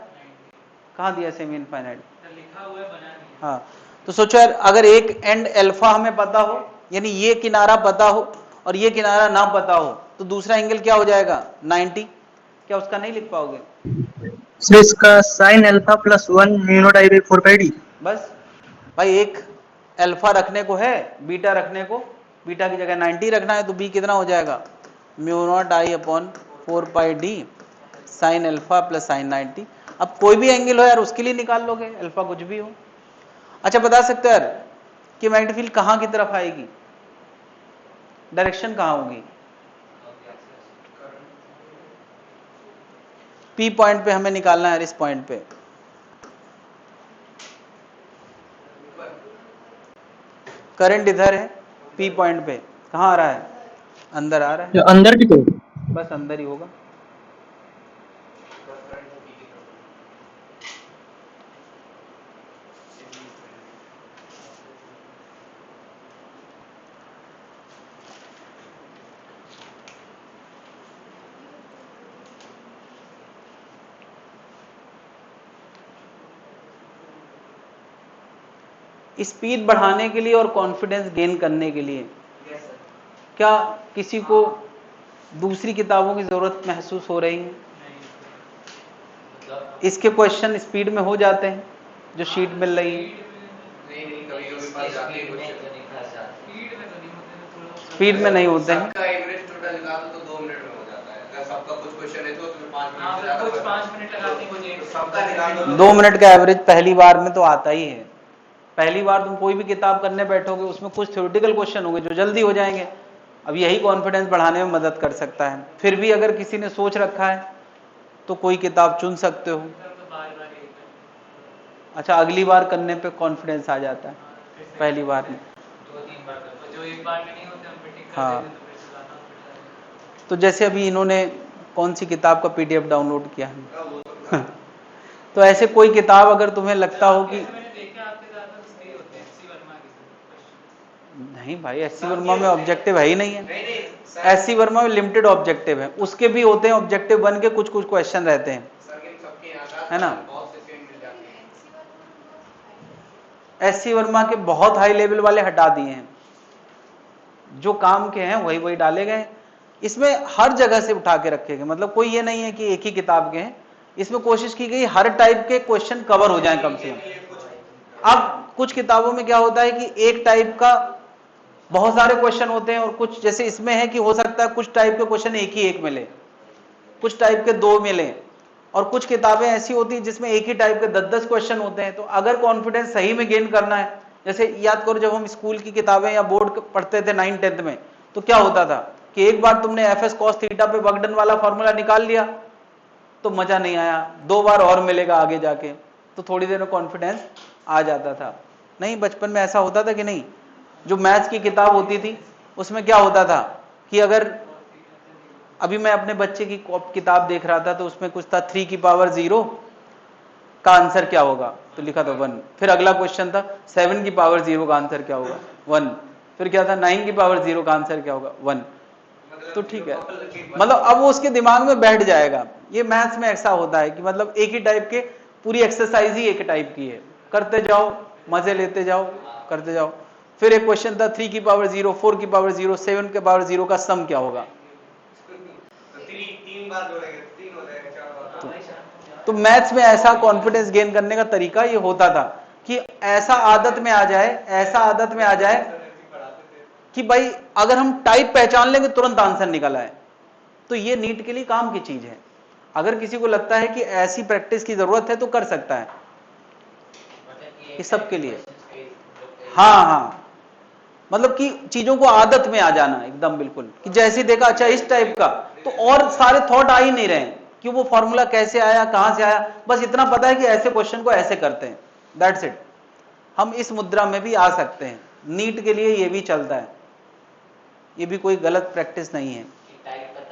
कहाँ दिया सेमी इनफाइनाइट, लिखा हुआ है, बना नहीं। हाँ, तो सोचो यार, अगर एक एंड अल्फा हमें पता हो, यानी ये किनारा पता हो और ये किनारा ना पता हो, तो दूसरा एंगल क्या हो जाएगा 90, क्या उसका नहीं लिख पाओगे? सर इसका sign alpha plus 1 mu naught I by 4 pi D. बस भाई, एक अल्फा रखने को है, बीटा रखने को, बीटा की जगह 90 रखना है, तो बी कितना हो जाएगा, mu naught I upon 4 pi D sine alpha plus sine 90। अब कोई भी एंगल हो यार, उसके लिए निकाल लोगे, अल्फा कुछ भी हो। अच्छा, बता सकते हो यार कि मैग्नेटिक फील्ड कहां की तरफ आएगी, डायरेक्शन कहां होगी? पी पॉइंट पे हमें निकालना है, इस पॉइंट पे करंट इधर है, पी पॉइंट पे कहां आ रहा है, अंदर आ रहा है, अंदर की तरफ, बस अंदर ही होगा। स्पीड बढ़ाने के लिए और कॉन्फिडेंस गेन करने के लिए क्या किसी को दूसरी किताबों की जरूरत महसूस हो रही है? इसके क्वेश्चन स्पीड में हो जाते हैं जो शीट मिल रही है? स्पीड में नहीं होते हैं। सबका एवरेज टोटल निकाल दो तो 2 मिनट में हो जाता है। अगर सबका कुछ क्वेश्चन है तो तुम्हें 5 मिनट से ज्यादा कुछ 5 मिनट लगाते हो, तो सबका निकाल दो 2 मिनट का एवरेज पहली बार में तो आता ही है। पहली बार तुम कोई भी किताब करने बैठोगे, उसमें कुछ थ्योरेटिकल क्वेश्चन होंगे जो जल्दी हो जाएंगे। अब यही कॉन्फिडेंस बढ़ाने में मदद कर सकता है। फिर भी अगर किसी ने सोच रखा है तो कोई किताब चुन सकते हो। अच्छा, अगली बार करने पे कॉन्फिडेंस आ जाता है, पहली बार में 2-3 बार करते, जो एक बार में नहीं होते हम मीटिंग कर हाँ। देते तो फिर सुधारना पड़ता है। तो जैसे अभी इन्होंने कौन सी किताब का पीडीएफ डाउनलोड किया है तो ऐसे कोई किताब अगर तुम्हें लगता हो कि नहीं भाई, एससी वर्मा में ऑब्जेक्टिव है ही नहीं है। एससी वर्मा में लिमिटेड ऑब्जेक्टिव है, उसके भी होते हैं ऑब्जेक्टिव बन के कुछ कुछ क्वेश्चन रहते हैं, है ना। एससी वर्मा के बहुत हाई लेवल वाले हटा दिए हैं, जो काम के हैं वही वही डाले गए। इसमें हर जगह से उठा के रखे गए, मतलब कोई ये नहीं है कि एक ही किताब के हैं। इसमें कोशिश की गई हर टाइप के क्वेश्चन कवर हो जाएं कम से कम। अब कुछ किताबों में क्या होता है कि एक टाइप का बहुत सारे क्वेश्चन होते हैं, और कुछ जैसे इसमें है कि हो सकता है कुछ टाइप के क्वेश्चन एक ही एक मिले, कुछ टाइप के 2 मिले, और कुछ किताबें ऐसी होती हैं जिसमें एक ही टाइप के 10-10 क्वेश्चन होते हैं। तो अगर कॉन्फिडेंस सही में गेन करना है, जैसे याद करो जब हम स्कूल की किताबें या बोर्ड पढ़ते थे 9th-10th में, तो क्या होता था कि एक बार तुमने एफ एस कॉस थीटा पे वर्कडन वाला फॉर्मूला निकाल लिया तो मजा नहीं आया, 2 बार और मिलेगा आगे जाके, तो थोड़ी देर में कॉन्फिडेंस आ जाता था। नहीं, बचपन में ऐसा होता था कि नहीं? जो मैथ्स की किताब होती थी उसमें क्या होता था कि अगर अभी मैं अपने बच्चे की किताब देख रहा था तो उसमें कुछ था 3 की पावर 0 का आंसर क्या होगा, तो लिखा था 1। फिर अगला क्वेश्चन था 7 की पावर 0 का आंसर क्या होगा, 1। फिर क्या था 9 की पावर 0 का आंसर क्या होगा, 1। तो ठीक है, मतलब अब वो उसके दिमाग में बैठ जाएगा। ये मैथ्स में ऐसा होता है कि मतलब एक ही टाइप के, पूरी एक्सरसाइज ही एक टाइप की है, करते जाओ, मजे लेते जाओ, करते जाओ। फिर एक क्वेश्चन था 3 की पावर 0, 4 की पावर 0, 7 की पावर 0 का सम क्या होगा। तो मैथ्स में ऐसा कॉन्फिडेंस गेन करने का तरीका ये होता था कि ऐसा आदत में आ जाए, ऐसा आदत में आ जाए कि भाई अगर हम टाइप पहचान लेंगे तुरंत आंसर निकल आए। तो ये नीट के लिए काम की चीज है। अगर किसी को लगता है कि ऐसी प्रैक्टिस की जरूरत है तो कर सकता है, ये सबके लिए। हाँ, मतलब कि चीजों को आदत में आ जाना एकदम बिल्कुल, कि जैसे देखा अच्छा इस टाइप का, तो और सारे थॉट आ ही नहीं रहे कि वो फॉर्मूला कैसे आया, कहां से आया, बस इतना पता है कि ऐसे क्वेश्चन को ऐसे करते हैं, दैट्स इट। हम इस मुद्रा में भी आ सकते हैं, नीट के लिए ये भी चलता है, ये भी कोई गलत प्रैक्टिस नहीं है,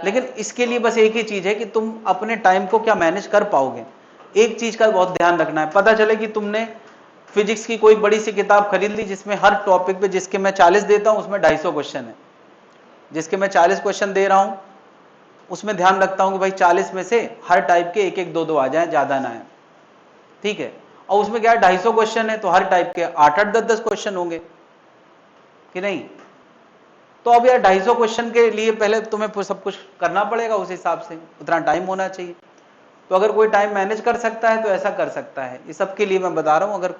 लेकिन इसके लिए बस एक ही चीज है कि तुम अपने टाइम को क्या मैनेज कर पाओगे। एक चीज का बहुत ध्यान रखना है, पता चले कि तुमने फिजिक्स की कोई बड़ी सी किताब खरीद ली जिसमें हर टॉपिक पे, जिसके मैं 40 देता हूं उसमें 250 क्वेश्चन है, जिसके मैं 40 क्वेश्चन दे रहा हूं उसमें ध्यान रखता हूं कि भाई 40 में से हर टाइप के एक एक दो दो आ जाए, ज्यादा ना है, ठीक है। और उसमें क्या है 250 क्वेश्चन है तो हर टाइप के 8-8, 10-10 क्वेश्चन होंगे कि नहीं। तो अब यार 250 क्वेश्चन के लिए पहले तुम्हें सब कुछ करना पड़ेगा, उस हिसाब से उतना टाइम होना चाहिए। तो अगर कोई टाइम मैनेज कर सकता है तो ऐसा कर सकता है, ये सबके लिए मैं बता रहा हूं, अगर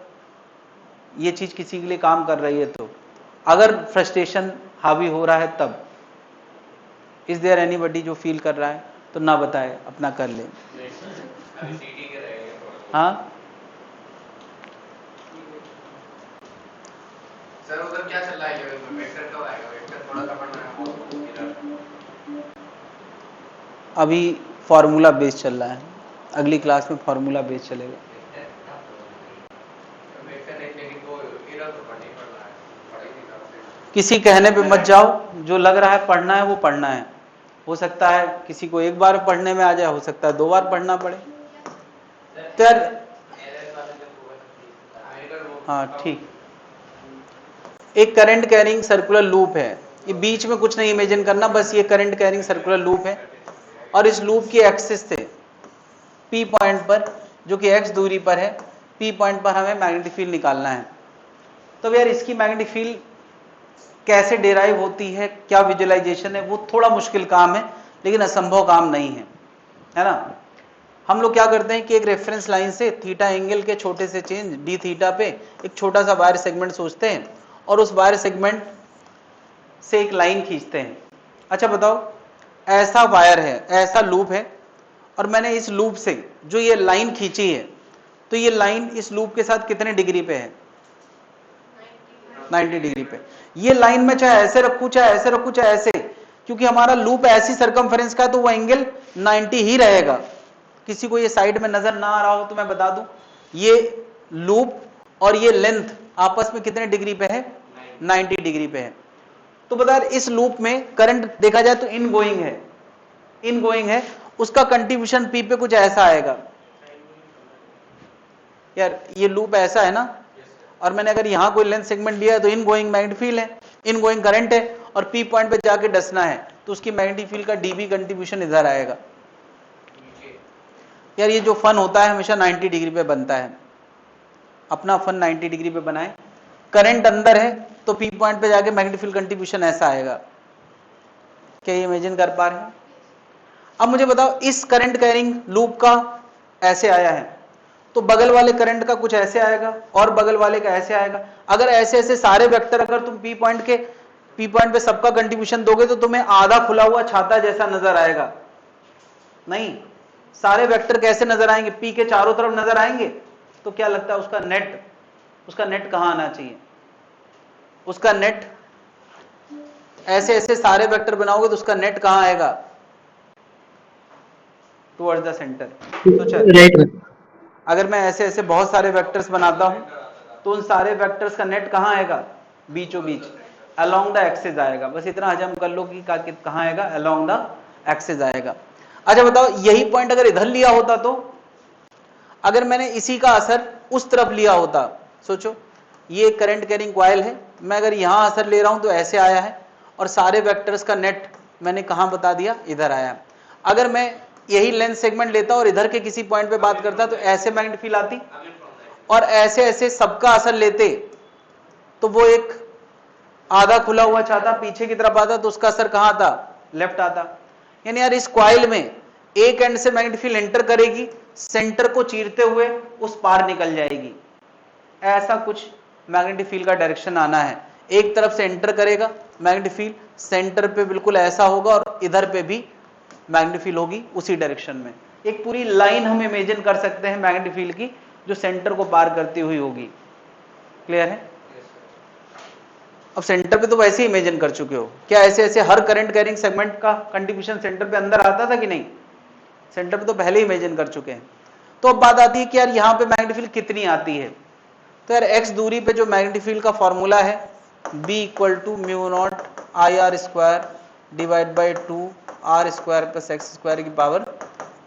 ये चीज किसी के लिए काम कर रही है तो। अगर फ्रस्ट्रेशन हावी हो रहा है तब, इज देयर एनीबडी जो फील कर रहा है तो ना बताए, अपना कर ले। हाँ सर उधर क्या चल रहा है, वेक्टर कब आएगा, वेक्टर थोड़ा सा पढ़ना है इधर। अभी फॉर्मूला बेस चल रहा है, अगली क्लास में फॉर्मूला बेस चलेगा। किसी कहने पे मत जाओ, जो लग रहा है पढ़ना है वो पढ़ना है। हो सकता है किसी को एक बार पढ़ने में आ जाए, हो सकता है 2 बार पढ़ना पड़े। तो यार हाँ ठीक, एक करंट कैरिंग सर्कुलर लूप है, ये बीच में कुछ नहीं इमेजिन करना, बस ये करंट कैरिंग सर्कुलर लूप है और इस लूप की एक्सिस से P पॉइंट पर, जो कि x दूरी पर है, P पॉइंट पर हमें मैग्नेटिक फील्ड निकालना है। तो यार इसकी मैग्नेटिक फील्ड कैसे डिराइव होती है, क्या विजुअलाइजेशन है, वो थोड़ा मुश्किल काम है लेकिन असंभव काम नहीं है ना। हम लोग क्या करते हैं कि एक रेफरेंस लाइन से थीटा एंगल के छोटे से चेंज डी थीटा पे एक छोटा सा वायर सेगमेंट सोचते हैं और उस वायर सेगमेंट से एक लाइन खींचते हैं। अच्छा बताओ, ऐसा वायर है, ऐसा लूप है और मैंने इस लूप से जो ये लाइन खींची है, तो ये लाइन इस लूप के साथ कितने डिग्री पे है, 90 डिग्री पे। ये लाइन में चाहे ऐसे रखूं चाहे ऐसे रखूं चाहे ऐसे, क्योंकि हमारा लूप ऐसी सरकमफेरेंस का है तो वो एंगल 90 ही रहेगा। किसी को ये साइड में नजर ना आ रहा हो तो मैं बता दूं, ये लूप और ये लेंथ आपस में कितने डिग्री पे है, 90 डिग्री पे है। तो बता इस लूप में करंट देखा जाए तो इनगोइंग है, इनगोइंग है, उसका कंट्रीब्यूशन P पे कुछ ऐसा आएगा। यार ये लूप ऐसा है ना, और मैंने अगर यहां कोई लेंथ सेगमेंट लिया है तो इनगोइंग मैग्नेटिक फील्ड है, इनगोइंग करंट है और P पॉइंट पे जाके डसना है तो उसकी मैग्नेटिक फील्ड का dB कंट्रीब्यूशन इधर आएगा। यार ये जो फन होता है हमेशा 90 डिग्री पे बनता है, अपना फन 90 डिग्री पे बनाए। करंट अंदर है तो P पॉइंट पे जाके मैग्नेटिक फील्ड कंट्रीब्यूशन ऐसा आएगा। क्या ये इमेजिन कर पा रहे हैं? अब मुझे बताओ, इस करंट कैरिंग लूप का ऐसे आया है तो बगल वाले करंट का कुछ ऐसे आएगा और बगल वाले का ऐसे आएगा। अगर ऐसे ऐसे सारे वेक्टर अगर तुम P पॉइंट पे सबका कंट्रीब्यूशन दोगे तो तुम्हें आधा खुला हुआ छाता जैसा नजर आएगा। नहीं, सारे वेक्टर कैसे नजर आएंगे, P के चारों तरफ नजर आएंगे। तो क्या लगता है उसका नेट कहां आना चाहिए, उसका नेट ऐसे ऐसे सारे वेक्टर बनाओगे तो उसका नेट कहां आएगा, टुवर्ड्स द सेंटर। तो चल अगर मैं ऐसे ऐसे बहुत सारे वेक्टर्स बनाता हूं तो उन सारे वेक्टर्स का नेट कहां आएगा, बीचों बीच अलोंग द एक्सिस आएगा। बस इतना हजम कर लो कि कहां आएगा, अलोंग द एक्सिस आएगा। अच्छा बताओ, यही पॉइंट अगर इधर लिया होता तो, अगर मैंने इसी का असर उस तरफ लिया होता, सोचो ये करंट कैरिंग कॉइल है, मैं अगर यहां असर ले रहा हूं तो ऐसे आया है और सारे वेक्टर्स का नेट मैंने कहां बता दिया, इधर आया। अगर मैं यही लेंथ सेगमेंट लेता और इधर के किसी पॉइंट पे बात करता तो ऐसे मैग्नेटिक फील्ड आती, और ऐसे ऐसे सबका असर लेते तो वो एक आधा खुला हुआ छाता पीछे की तरफ आता तो उसका असर कहां आता, लेफ्ट आता। यानी यार इस कॉइल में एक एंड से मैग्नेटिक फील्ड एंटर करेगी, सेंटर को चीरते हुए उस पार निकल जाएगी। ऐसा कुछ मैग्नेटिक फील्ड का डायरेक्शन आना है, एक तरफ से एंटर करेगा मैग्नेटिक फील्ड, सेंटर पे बिल्कुल ऐसा होगा और इधर पे भी मैग्नेटिक फील्ड होगी उसी डायरेक्शन में। एक पूरी लाइन हम इमेजिन कर सकते हैं मैग्नेटिक फील्ड की जो सेंटर को पार करती हुई होगी। क्लियर है? अब सेंटर पे तो वैसे ही इमेजिन कर चुके हो, क्या ऐसे ऐसे हर करंट कैरिंग सेगमेंट का कंट्रीब्यूशन सेंटर पे अंदर आता था कि नहीं? सेंटर पे तो पहले ही इमेजिन कर चुके हैं। तो अब बात आती है कि यार यहाँ पे मैग्नेटिक फील्ड कितनी आती है। तो यार x दूरी पे जो मैग्नेटिक फील्ड का फॉर्मूला है B equal to mu naught I R square divide by 2 R square plus X square की पावर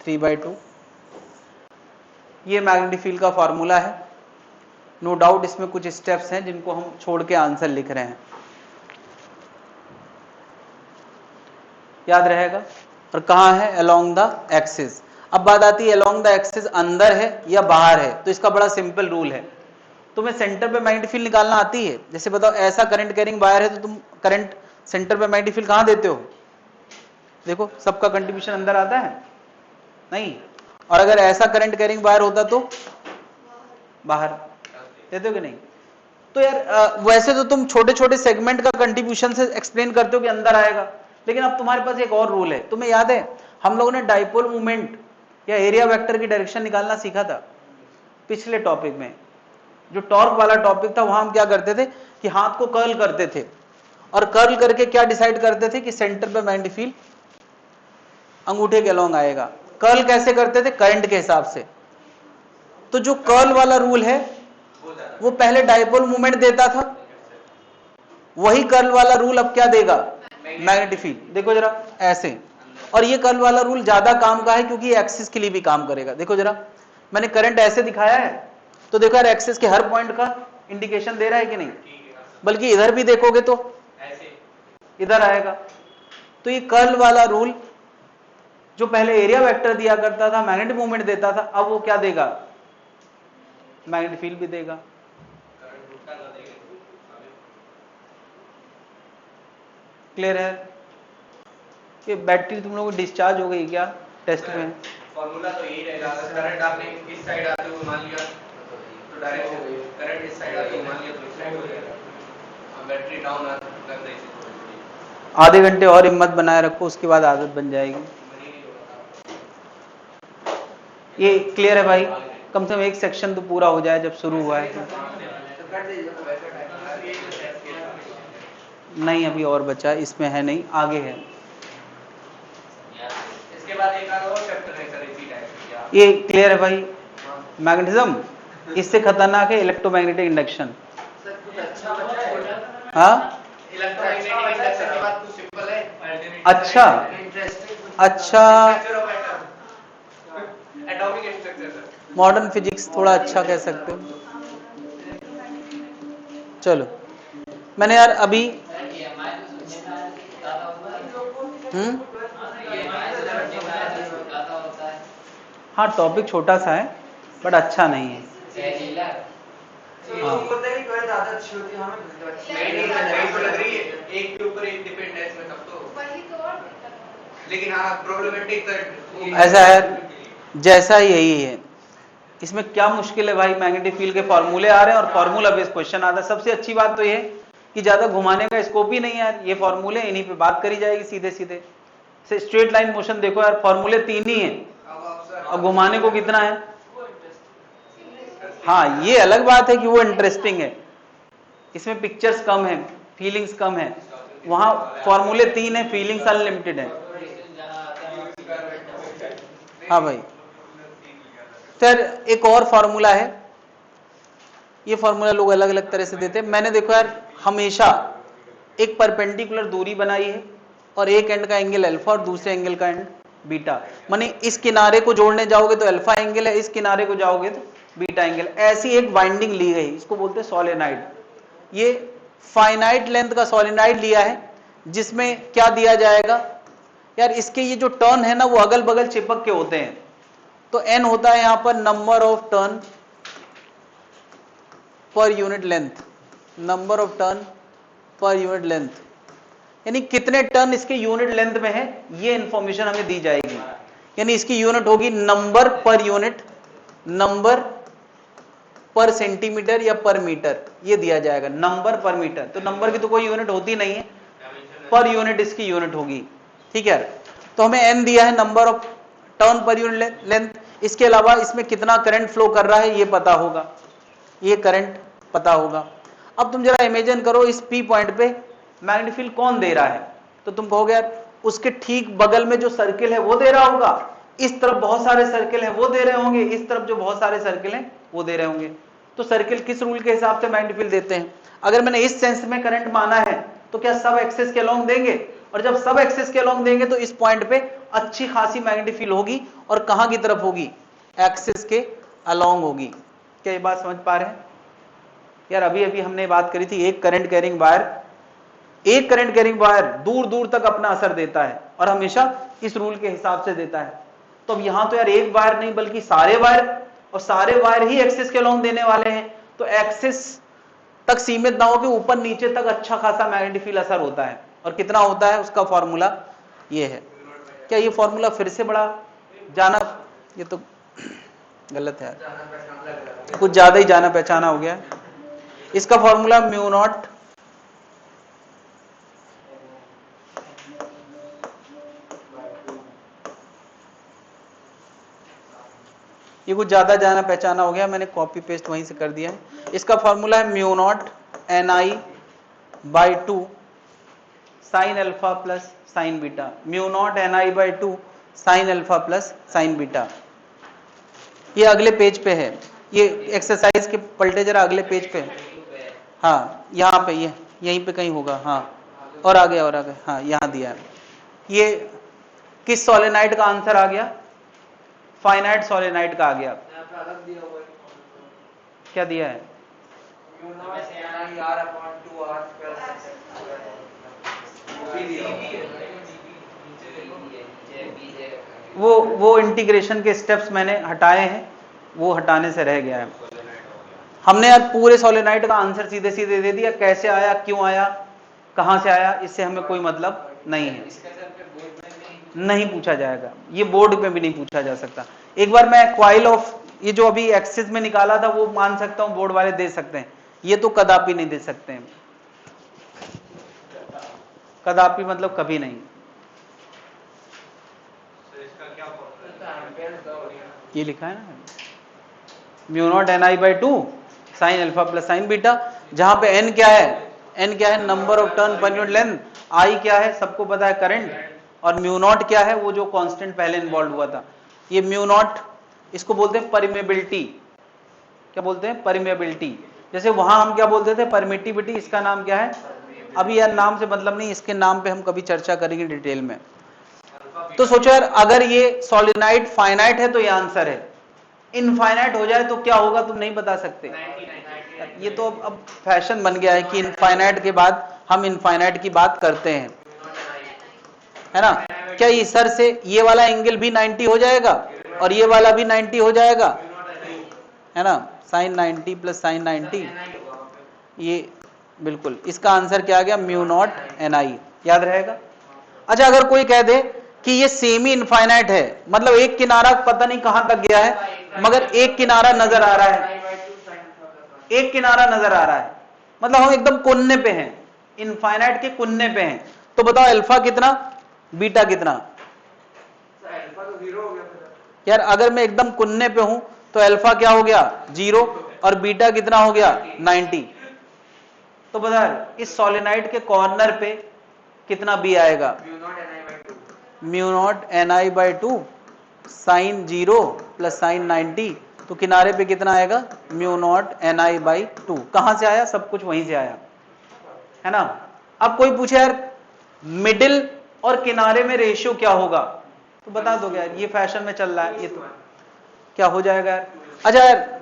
3/2, ये मैग्नेटिक फील्ड का फॉर्मूला है। नो डाउट इसमें कुछ स्टेप्स हैं जिनको हम छोड़ के आंसर लिख रहे हैं, याद रहेगा। और कहाँ है? Along the axis. अब बात आती है अलोंग द एक्सिस अंदर है या बाहर है, तो इसका बड़ा सिंपल रूल है। तुम्हें सेंटर पे मैग्नेटिक फील्ड निकालना आती है? जैसे बताओ ऐसा करंट कैरिंग वायर है तो तुम करंट सेंटर पे मैग्नेटिक फील्ड कहाँ देते हो? देखो सबका कंट्रीब्यूशन अंदर आता है नहीं, और अगर ऐसा करंट कैरिंग वायर होता तो बाहर देते हो कि नहीं? तो यार वैसे तो तुम छोटे छोटे सेगमेंट का कंट्रीब्यूशन से एक्सप्लेन करते हो कि अंदर आएगा, लेकिन अब तुम्हारे पास एक और रूल है। तुम्हें याद है हम लोगों ने डाइपोल मूवमेंट या एरिया वेक्टर की डायरेक्शन निकालना सीखा था पिछले टॉपिक में। जो टॉर्क वाला टॉपिक था वहां हम क्या करते थे कि हाथ को कर्ल करते थे, और कर्ल करके क्या डिसाइड करते थे कि सेंटर पे मैग्नेटिक फील्ड अंगूठे के अलोंग आएगा। कर्ल कैसे करते थे? करंट के हिसाब से। तो जो कर्ल वाला रूल है वो पहले डाइपोल मूवमेंट देता था, वही कर्ल वाला रूल अब क्या देगा? Magnetic field. देखो जरा ऐसे, और ये कर्ल वाला रूल ज्यादा काम का है क्योंकि ये एक्सिस के लिए भी काम करेगा। देखो जरा मैंने करंट ऐसे दिखाया है, तो देखो यार एक्सिस के हर पॉइंट का इंडिकेशन दे रहा है कि नहीं, बल्कि इधर भी देखोगे तो इधर आएगा। तो ये कर्ल वाला रूल जो पहले एरिया वेक्टर दिया करता था, मैग्नेटिक मूवमेंट देता था, अब वो क्या देगा? मैग्नेटिक फील्ड भी देगा। क्लियर है? ये बैटरी तुम लोगों को डिस्चार्ज हो गई क्या टेस्ट में? फॉर्मूला तो यही रहेगा, अगर करंट आपने इस साइड आते हुए मान लिया तो डायरेक्ट हो गई, करंट इस साइड आते हुए मान लिया तो इस साइड हो जाएगा। अब बैटरी डाउन लग रही है, आधे घंटे और हिम्मत बनाए रखो, उसके बाद आदत बन जाएगी। ये क्लियर है भाई? कम से कम एक सेक्शन तो पूरा हो जाए जब शुरू हुआ है। नहीं अभी और बचा, इसमें है नहीं, आगे है। इसके बाद एक और चैप्टर है सर इसी टाइप। ये क्लियर है भाई? मैग्नेटिज्म इससे खतरनाक है इलेक्ट्रोमैग्नेटिक इंडक्शन। हाँ इलेक्ट्रोमैग्नेटिक इंडक्शन के बाद कुछ सिंपल है। अच्छा अच्छा, atomic structure sir, modern physics थोड़ा अच्छा कह सकते हो। चलो मैंने यार अभी हाँ टॉपिक छोटा सा है बट अच्छा नहीं है। हाँ एक के ऊपर एक डिपेंड है इसमें सब तो, लेकिन हाँ प्रॉब्लमेटिक ऐसा है जैसा यही है। इसमें क्या मुश्किल है भाई? मैग्नेटिक फील्ड के फॉर्मूले आ रहे हैं और फॉर्मूला बेस्ड क्वेश्चन आता है। सबसे अच्छी बात तो ये कि ज्यादा घुमाने का स्कोप ही नहीं है यार, ये फॉर्मूले इन्हीं पे बात करी जाएगी सीधे सीधे से। स्ट्रेट लाइन मोशन देखो यार, फॉर्मूले 3 ही हैं और घुमाने को कितना है? हाँ ये अलग बात है कि वो इंटरेस्टिंग है, इसमें पिक्चर्स कम है, फीलिंग्स कम है। वहां फॉर्मूले 3 है, फीलिंग्स अनलिमिटेड है। हाँ भाई फिर एक और फॉर्मूला है, ये फॉर्मूला लोग अलग अलग तरह से देते हैं। मैंने देखो यार हमेशा एक परपेंडिकुलर दूरी बनाई है और एक एंड का एंगल अल्फा और दूसरे एंगल का एंड बीटा, माने इस किनारे को जोड़ने जाओगे तो अल्फा एंगल है, इस किनारे को जाओगे तो बीटा एंगल। ऐसी एक वाइंडिंग ली गई, इसको बोलते हैं सोलेनाइड। ये फाइनाइट लेंथ का सोलेनाइड लिया है जिसमें क्या दिया जाएगा यार, इसके ये जो टर्न है ना वो अगल बगल चिपक के होते हैं। तो n होता है यहां पर number of turn per unit length, number of turn per unit length, यानी कितने टर्न इसके यूनिट लेंथ में है ये इंफॉर्मेशन हमें दी जाएगी। यानी इसकी यूनिट होगी नंबर पर यूनिट, नंबर पर सेंटीमीटर या पर मीटर, ये दिया जाएगा नंबर पर मीटर। तो नंबर की तो कोई यूनिट होती नहीं है, पर यूनिट इसकी यूनिट होगी। ठीक है, तो हमें n दिया है number of turn per unit length. इसके अलावा इसमें कितना करंट फ्लो कर रहा है ये पता होगा, ये करंट पता होगा। अब तुम जरा इमेजिन करो इस P पॉइंट पे मैग्नेटिक फील्ड कौन दे रहा है, तो तुम कहोगे यार उसके ठीक बगल में जो सर्किल है वो दे रहा होगा, इस तरफ बहुत सारे सर्किल हैं वो दे रहे होंगे, इस तरफ जो बहुत सारे सर्किल हैं वो दे रहे होंगे। तो सर्किल किस रूल के हिसाब से मैग्नेटिक फील्ड देते हैं? अगर मैंने इस सेंस में करंट माना है तो क्या सब एक्सिस के अलोंग देंगे, और जब सब एक्सिस के अलोंग देंगे तो इस पॉइंट पे अच्छी खासी मैग्नेटिक फील्ड होगी, और कहां की तरफ होगी? एक्सिस के अलोंग होगी। क्या ये बात समझ पा रहे हैं यार? अभी अभी हमने बात करी थी एक करंट कैरिंग वायर दूर दूर तक अपना असर देता है और हमेशा इस रूल के हिसाब से देता है। तो अब यहां तो यार एक वायर नहीं बल्कि सारे वायर, और सारे वायर ही एक्सिस के अलोंग देने वाले हैं, तो एक्सिस तक सीमित ना हो कि ऊपर नीचे तक अच्छा खासा मैग्नेटिक फील्ड असर होता है। और कितना होता है उसका फॉर्मूला ये है। क्या ये फॉर्मूला फिर से बड़ा जाना, ये तो गलत है, कुछ ज्यादा ही जाना पहचाना हो गया। इसका फॉर्मूला म्यू नॉट ये कुछ ज्यादा जाना पहचाना हो गया, मैंने कॉपी पेस्ट वहीं से कर दिया है। इसका फॉर्मूला है mu naught ni/2 sign alpha plus sine beta. Mu naught ni/2 sign alpha plus sine beta. ये अगले पेज पे है, ये एक्सरसाइज के पलटे जरा अगले पेज पे। हाँ यहाँ पे, ये यहीं पे कहीं होगा। हाँ और आगे हाँ यहाँ दिया है। ये किस सोलेनाइड का आंसर आ गया? फाइनाइट सोलेनाइड का आ गया। क्या दिया है? वो इंटीग्रेशन के स्टेप्स मैंने हटाए हैं, वो हटाने से रह गया है। हमने यार पूरे सोलेनाइड का आंसर सीधे सीधे दे दिया, कैसे आया, क्यों आया, कहां से आया, इससे हमें कोई मतलब नहीं है, नहीं पूछा जाएगा। ये बोर्ड पे भी नहीं पूछा जा सकता। एक बार मैं क्वाइल ऑफ ये जो अभी एक्सिस में निकाला था वो मान सकता हूं बोर्ड वाले दे सकते हैं, ये तो कदापि नहीं दे सकते हैं, कदापि मतलब कभी नहीं। ये लिखा है ना mu naught ni/2 sign alpha plus sine beta, जहां पे n क्या है? n क्या है? Number of turn per unit length. I क्या है? सबको पता है, करंट। और म्यू नॉट क्या है? वो जो कांस्टेंट पहले इन्वॉल्व हुआ था। ये म्यू नॉट इसको बोलते हैं परमेबिलिटी। क्या बोलते हैं? परमेबिलिटी। जैसे वहां हम क्या बोलते थे? परमिटिविटी। इसका नाम क्या है? अभी यार नाम से मतलब नहीं, इसके नाम पे हम कभी चर्चा करेंगे डिटेल में। तो सोचो यार अगर ये सोलेनाइड फाइनाइट है तो ये आंसर है, इनफाइनाइट हो जाए तो क्या होगा तुम नहीं बता सकते। ये तो अब फैशन बन गया है कि इनफाइनाइट के बाद हम इनफाइनाइट की बात करते हैं, है ना। क्या इस सर से ये वाला एंगल भी 90 हो जाएगा और ये वाला भी 90 हो जाएगा, है ना। साइन 90 प्लस साइन 90, ये बिल्कुल। इसका आंसर क्या आ गया? Mu not ni। याद रहेगा। अच्छा अगर कोई कह दे कि ये सेमी इनफाइनाइट है, मतलब एक किनारा पता नहीं कहां तक गया है मगर एक किनारा नजर आ रहा है, एक किनारा नजर आ रहा है, मतलब हम एकदम कोने पे हैं, इनफाइनाइट के कोने पे हैं, तो बताओ अल्फा कितना, बीटा कितना? अल्फा तो 0 हो गया यार अगर मैं एकदम कोने पे हूं तो अल्फा क्या हो गया? 0, और बीटा कितना हो गया? 90। तो बता इस सोलेनाइड के कॉर्नर पे कितना बी आएगा? Mu naught ni/2 sine 0 plus sine 90। तो किनारे पे कितना आएगा? Mu naught ni/2। कहां से आया? सब कुछ वहीं से आया, है ना। अब कोई पूछे यार मिडिल और किनारे में रेशियो क्या होगा, तो बता दोगे यार ये फैशन में चल रहा है, ये तो क्या हो जाएगा यार। अच्छा यार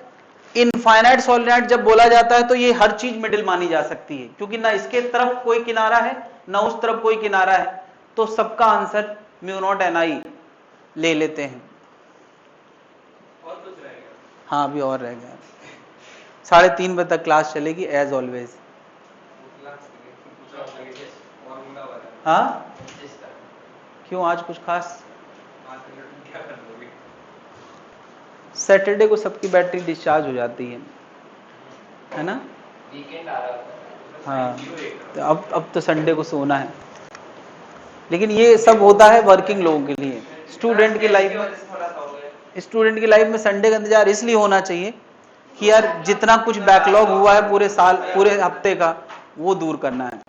इनफाइनाइट सोलेनाइड जब बोला जाता है तो ये हर चीज मिडिल मानी जा सकती है, क्योंकि ना इसके तरफ कोई किनारा है ना उस तरफ कोई किनारा है, तो सबका आंसर म्यू नॉट ni ले लेते हैं। और कुछ रह गया? हाँ अभी और रह गया। 3:30 बजे तक क्लास चलेगी एज ऑलवेज। हाँ क्यों, आज कुछ खास? सैटरडे को सबकी बैटरी डिस्चार्ज हो जाती है ना। वीकेंड आ रहा है। हाँ तो अब तो संडे को सोना है, लेकिन ये सब होता है वर्किंग लोगों के लिए। स्टूडेंट की लाइफ में संडे का इंतजार इसलिए होना चाहिए कि यार जितना कुछ बैकलॉग हुआ है पूरे साल पूरे हफ्ते का वो दूर करना है।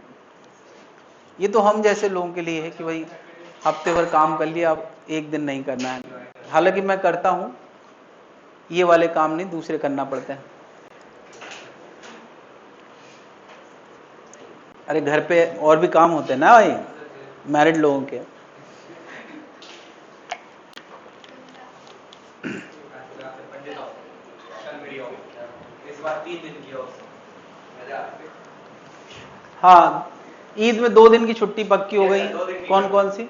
ये तो हम जैसे लोगों के लिए है कि भाई हफ्ते भर काम कर लिया, अब एक दिन नहीं करना है। हालांकि मैं करता हूं, ये वाले काम नहीं दूसरे करना पड़ते हैं। अरे घर पे और भी काम होते हैं ना भाई मैरिड लोगों के। इस बार 3 दिन की ऑफ। हाँ, ईद में 2 दिन की छुट्टी पक्की हो गई। कौन कौन सी?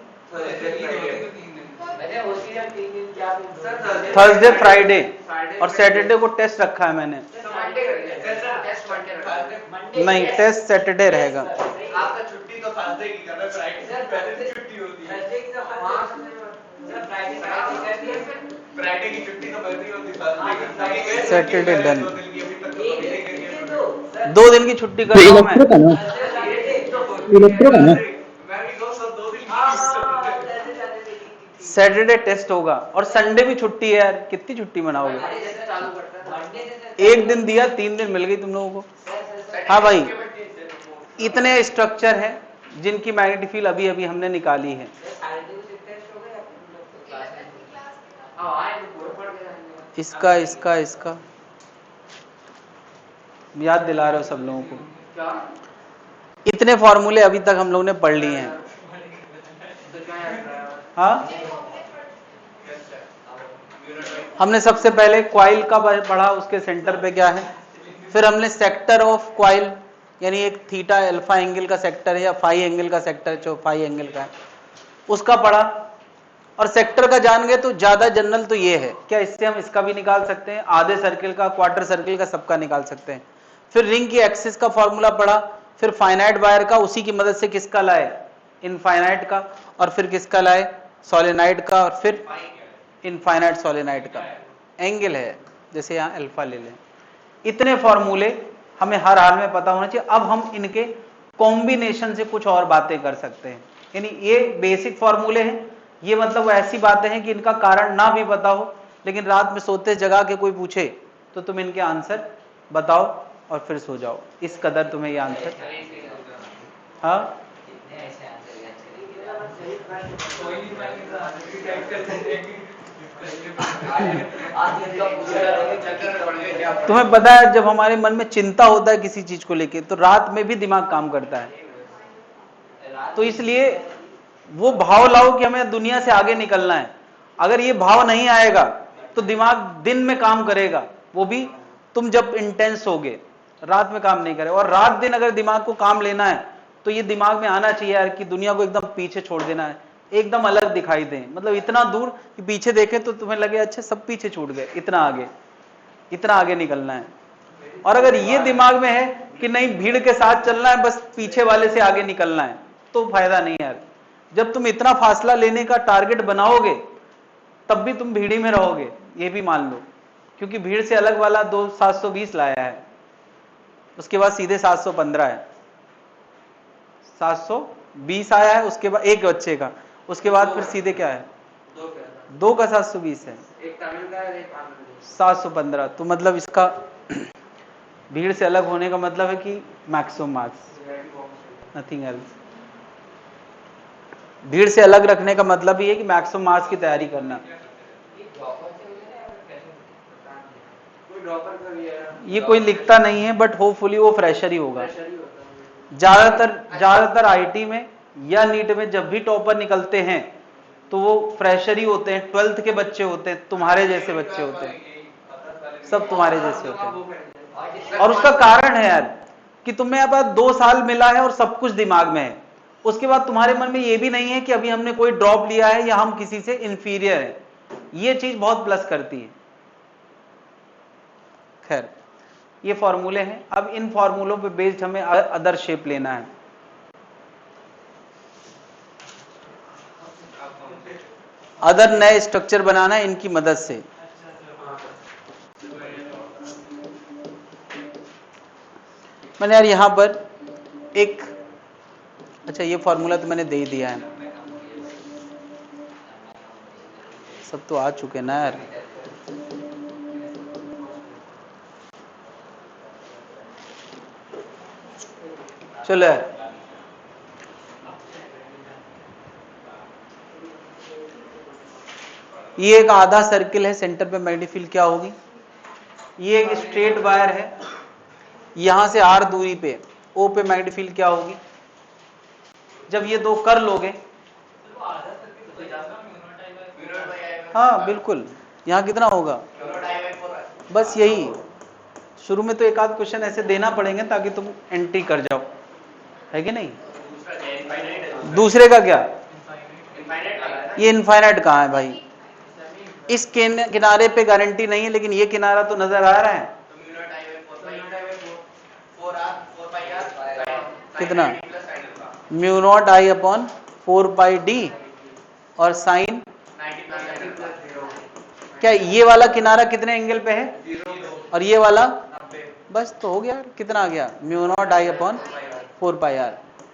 थर्सडे, फ्राइडे और सैटरडे को टेस्ट रखा है मैंने। नहीं, टेस्ट सैटरडे रहेगा। आपका छुट्टी तो थर्सडे की कर रहा है, फ्राइडे छुट्टी होती है। फ्राइडे की छुट्टी तो बंदी होती है, सैटरडे डन। 2 दिन की छुट्टी कर रहा हूं मैं। इलेक्ट्रो का ना सैटरडे टेस्ट होगा और संडे भी छुट्टी है यार, कितनी छुट्टी मनाओगे? एक दिन दिया, 3 दिन मिल गई तुम लोगों को। हाँ भाई, इतने स्ट्रक्चर हैं जिनकी मैग्नेटिक फील्ड अभी अभी हमने निकाली है। इसका इसका इसका याद दिला रहे हो सब लोगों को। इतने फॉर्मूले अभी तक हम लोगों ने पढ़ लिए हैं। हाँ, हमने सबसे पहले क्वाइल का पढ़ा, उसके सेंटर पे क्या है। फिर हमने सेक्टर ऑफ क्वाइल यानी एक थीटा अल्फा एंगल का सेक्टर है या फाई एंगल का सेक्टर, जो फाई एंगल का है उसका पढ़ा। और सेक्टर का जान गए तो ज्यादा जनरल तो ये है, क्या इससे हम इसका भी निकाल सकते हैं, आधे सर्किल का, क्वार्टर सर्किल का, सबका निकाल सकते हैं। फिर रिंग की एक्सिस का फॉर्मूला पढ़ा, फिर फाइनाइट वायर का, उसी की मदद से किसका लाए, इनफाइनाइट का, और फिर किसका लाए, सोलेनाइड का, और फिर इनफाइनाइट सोलेनाइड का। एंगल है, जैसे यहाँ अल्फा ले लें। इतने फॉर्मूले हमें हर हाल में पता होना चाहिए। अब हम इनके कॉम्बिनेशन से कुछ और बातें कर सकते हैं। यानी ये बेसिक फॉर्मूले हैं, ये मतलब वो ऐसी बातें हैं कि इनका कारण ना भी पता हो, लेकिन रात में सोते जगा के कोई पूछे तो तुम इनके आंसर बताओ और फिर सो जाओ, इस कदर तुम्हें ये आंसर। हाँ, तुम्हें पता है जब हमारे मन में चिंता होता है किसी चीज को लेके तो रात में भी दिमाग काम करता है। तो इसलिए वो भाव लाओ कि हमें दुनिया से आगे निकलना है। अगर ये भाव नहीं आएगा तो दिमाग दिन में काम करेगा, वो भी तुम जब इंटेंस होगे, रात में काम नहीं करेगा। और रात दिन अगर दिमाग को काम लेना है तो ये दिमाग में आना चाहिए यार कि दुनिया को एकदम पीछे छोड़ देना है, एकदम अलग दिखाई दे, मतलब इतना दूर कि पीछे देखे तो तुम्हें लगे अच्छा सब पीछे छूट गए, इतना आगे निकलना है। और अगर ये दिमाग में है कि नहीं भीड़ के साथ चलना है, बस पीछे वाले से आगे निकलना है, तो फायदा नहीं यार। जब तुम इतना फासला लेने का टारगेट बनाओगे तब भी तुम भीड़ में रहोगे, ये भी मान लो, क्योंकि भीड़ से अलग वाला 720 लाया है, उसके बाद सीधे 715 है, 720 आया है, उसके बाद एक बच्चे का, उसके बाद फिर सीधे क्या है, 2 का 720 है, 715। तो मतलब इसका भीड़ से अलग होने का मतलब है कि मैक्सिमम मार्क्स, नथिंग एल्स। भीड़ से अलग रखने का मतलब ही है कि मैक्सिमम मार्क्स की तैयारी करना। ये कोई लिखता नहीं है, बट होपफुली वो फ्रेशर ही होगा। ज्यादातर आईटी में या नीट में जब भी टॉपर निकलते हैं तो वो फ्रेशर ही होते हैं, 12th के बच्चे होते हैं, तुम्हारे जैसे बच्चे होते हैं, सब तुम्हारे जैसे होते हैं। और उसका कारण है यार कि तुम्हें अब 2 साल मिला है और सब कुछ दिमाग में है, उसके बाद तुम्हारे मन में ये भी नहीं है कि अभी हमने कोई ड्रॉप लिया है या हम किसी से इंफीरियर है। ये चीज बहुत प्लस करती है। खैर, ये फॉर्मूले हैं। अब इन फॉर्मूलों पे बेस्ड हमें अदर शेप लेना है। अदर नए स्ट्रक्चर बनाना है इनकी मदद से। मैंने यार यहां पर एक, अच्छा ये फॉर्मूला तो मैंने दे ही दिया है, सब तो आ चुके ना यार। चलो यार, ये एक आधा सर्किल है, सेंटर पे मैग्नेटिक फील्ड क्या होगी? ये एक स्ट्रेट वायर है, यहां से r दूरी पे O पे मैग्नेटिक फील्ड क्या होगी? जब ये दो कर लोगे, हाँ बिल्कुल, यहाँ कितना होगा? बस यही, शुरू में तो एक आध क्वेश्चन ऐसे देना पड़ेंगे ताकि तुम एंट्री कर जाओ, है कि नहीं? दूसरे का क्या? ये इनफाइनाइट कहाँ है भाई? इस किनारे पे गारंटी नहीं है, लेकिन ये किनारा तो नजर आ रहा है। कितना? Mu naught I upon 4πd और साइन, क्या ये वाला किनारा कितने एंगल पे है और ये वाला? बस तो हो गया, कितना आ गया? Mu naught I upon 4πr।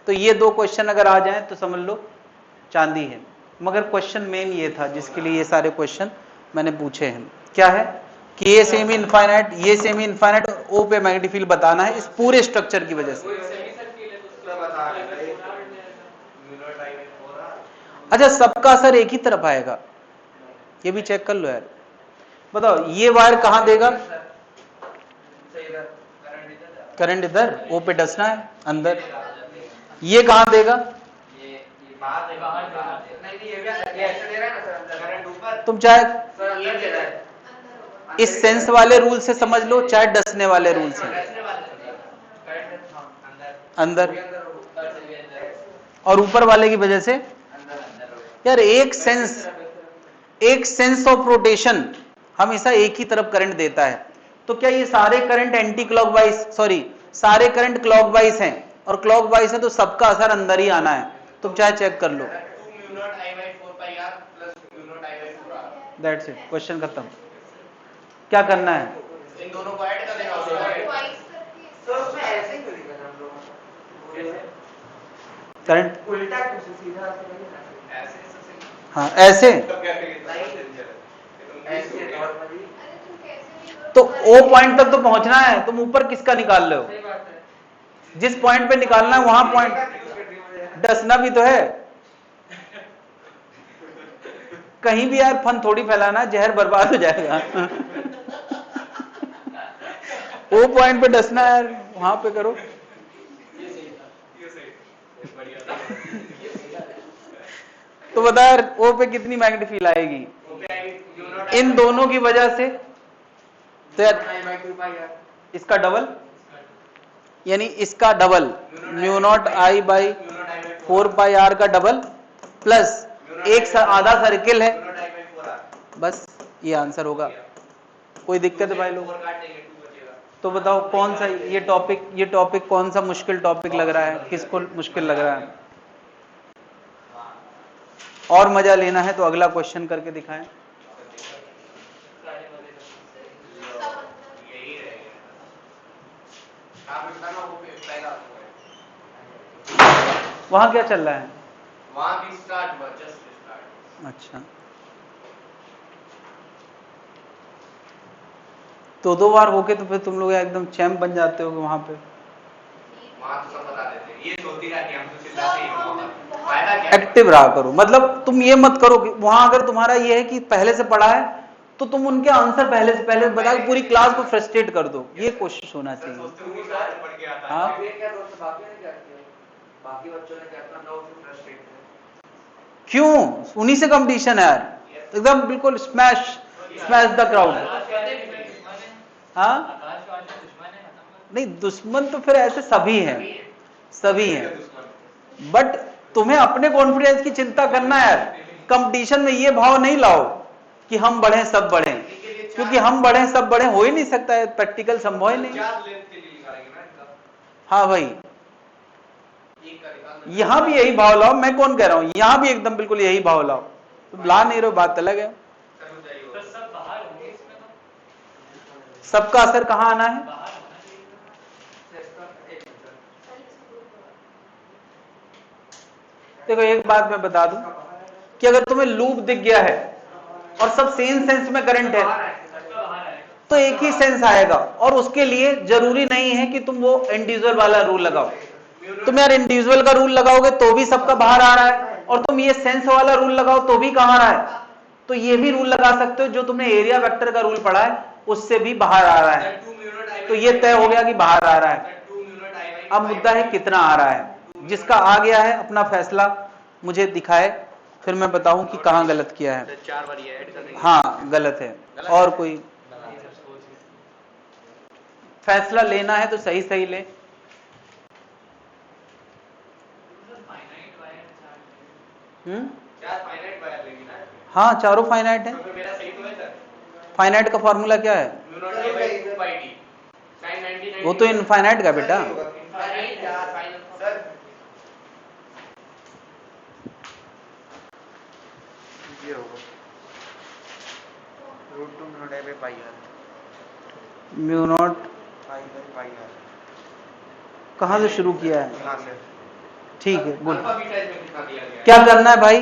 तो ये दो क्वेश्चन अगर आ जाएं तो समझ लो चांदी है। मगर क्वेश्चन मेन ये था जिसके लिए ये सारे क्वेश्चन मैंने पूछे हैं, क्या है कि ये सेमी इनफाइनाइट, ये सेमी इनफाइनाइट और ओ पे मैग्नेटिक फील्ड बताना है इस पूरे स्ट्रक्चर की वजह से। अच्छा, सबका असर एक ही तरफ आएगा, ये भी चेक कर लो यार। बताओ ये वायर कहां देगा? करंट इधर ओ पे डसना है अंदर। ये कहां देगा? तुम चाहे इस सेंस वाले रूल से समझ लो, चाहे डसने वाले रूल से, अंदर, और ऊपर वाले की वजह से यार एक सेंस ऑफ रोटेशन हमेशा एक ही तरफ करंट देता है। तो क्या ये सारे करंट एंटी क्लॉकवाइज, सॉरी सारे करंट क्लॉकवाइज हैं और क्लॉकवाइज है तो सबका असर अंदर ही आना है। तुम चाहे चेक कर लो, दैट्स इट, क्वेश्चन खत्म। क्या करना है? इन दोनों को ऐड कर देना करंट उल्टा सीधा ऐसे, हाँ ऐसे, तो ओ पॉइंट तक तो पहुंचना है, तुम ऊपर किसका निकाल रहे हो? जिस पॉइंट पे निकालना है वहां पॉइंट डसना भी तो है। कहीं भी यार फन थोड़ी फैलाना, जहर बर्बाद हो जाएगा। ओ पॉइंट पे डसना है, वहां पे करो। तो बता यार ओ पे कितनी मैग्नेटिक फील्ड आएगी इन दोनों की वजह से? तो यार इसका डबल, यानी इसका double mu naught I by 4πr का डबल प्लस एक आधा सर्किल है, बस ये आंसर होगा। कोई दिक्कत है भाई लोग? तो बताओ कौन सा ये टॉपिक कौन सा मुश्किल टॉपिक लग रहा है, किसको मुश्किल लग रहा है? और मजा लेना है तो अगला क्वेश्चन करके दिखाएं। वहां क्या चल रहा है? वहां भी स्टार्ट हुआ, जस्ट स्टार्ट। अच्छा, तो दो बार होके तो फिर तुम लोग एकदम चैंप बन जाते हो वहां पे। वहां तो सब बता देते हैं, ये सोचती रहा कि हम तो चिल्लाते ही होंगे, फायदा क्या? एक्टिव रहा करो, मतलब तुम ये मत करो कि वहां अगर तुम्हारा ये है कि पहले से पढ़ा है तो तुम उनके आंसर पहले से पहले बता के पूरी क्लास को फ्रस्ट्रेट कर दो, ये कोशिश होना चाहिए। हाँ बाकी बच्चों ने क्या अपना डाउट फ्रस्ट्रेट है, क्यों? उन्हीं से कंपटीशन है यार, एकदम बिल्कुल स्मैश द क्राउड। हाँ नहीं, दुश्मन तो फिर ऐसे सभी हैं, बट तुम्हें अपने कॉन्फिडेंस की चिंता करना है यार। कंपटीशन में ये भाव नहीं लाओ कि हम बढ़े सब बढ़े, क्योंकि हम बढ़े सब बढ़े हो ही नहीं सकता है, प्रैक्टिकल संभव ही नहीं। हाँ भाई, यहां भी यही भाव लाओ, मैं कौन कह रहा हूं, यहां भी एकदम बिल्कुल यही भाव लाओ। तुम ला नहीं रहे, बात अलग है। सबका असर कहां आना है? देखो एक बात मैं बता दूं कि अगर तुम्हें लूप दिख गया है और सब सेम सेंस में करंट है तो एक ही सेंस आएगा, और उसके लिए जरूरी नहीं है कि तुम वो इंडिविजुअल वाला रूल लगाओ। तुम यार इंडिविजुअल का रूल लगाओगे तो भी सबका बाहर आ रहा है, और तुम ये सेंस वाला रूल लगाओ तो भी कहां आ रहा है। तो ये भी रूल लगा सकते हो जो तुमने एरिया वेक्टर का रूल पढ़ा है उससे भी बाहर आ रहा है, तो ये तय हो गया कि बाहर आ रहा है। अब मुद्दा है कितना आ रहा है। जिसका आ गया है अपना फैसला मुझे दिखाए, फिर मैं बताऊं कि कहां गलत किया है। 4 बार ये ऐड करने हाँ गलत है। और कोई फैसला लेना है तो सही सही ले। चार फाइनाइट वायर लेगी ना? हाँ चारों फाइनाइट है। तो फिर मेरा सही तो है सर? फाइनाइट का फॉर्मूला क्या है? Mu not a by 2 pi d sin 90 वो तो इनफाइनाइट का बेटा। इनफाइनाइट यार फाइनल सर। ये होगा √2 mu naught a by pi r mu naught pi by pi r कहाँ से शुरू किया है? यहां से। ठीक है बोल। अल्फा बीटा इसमें कितना दिया गया है? क्या करना है भाई?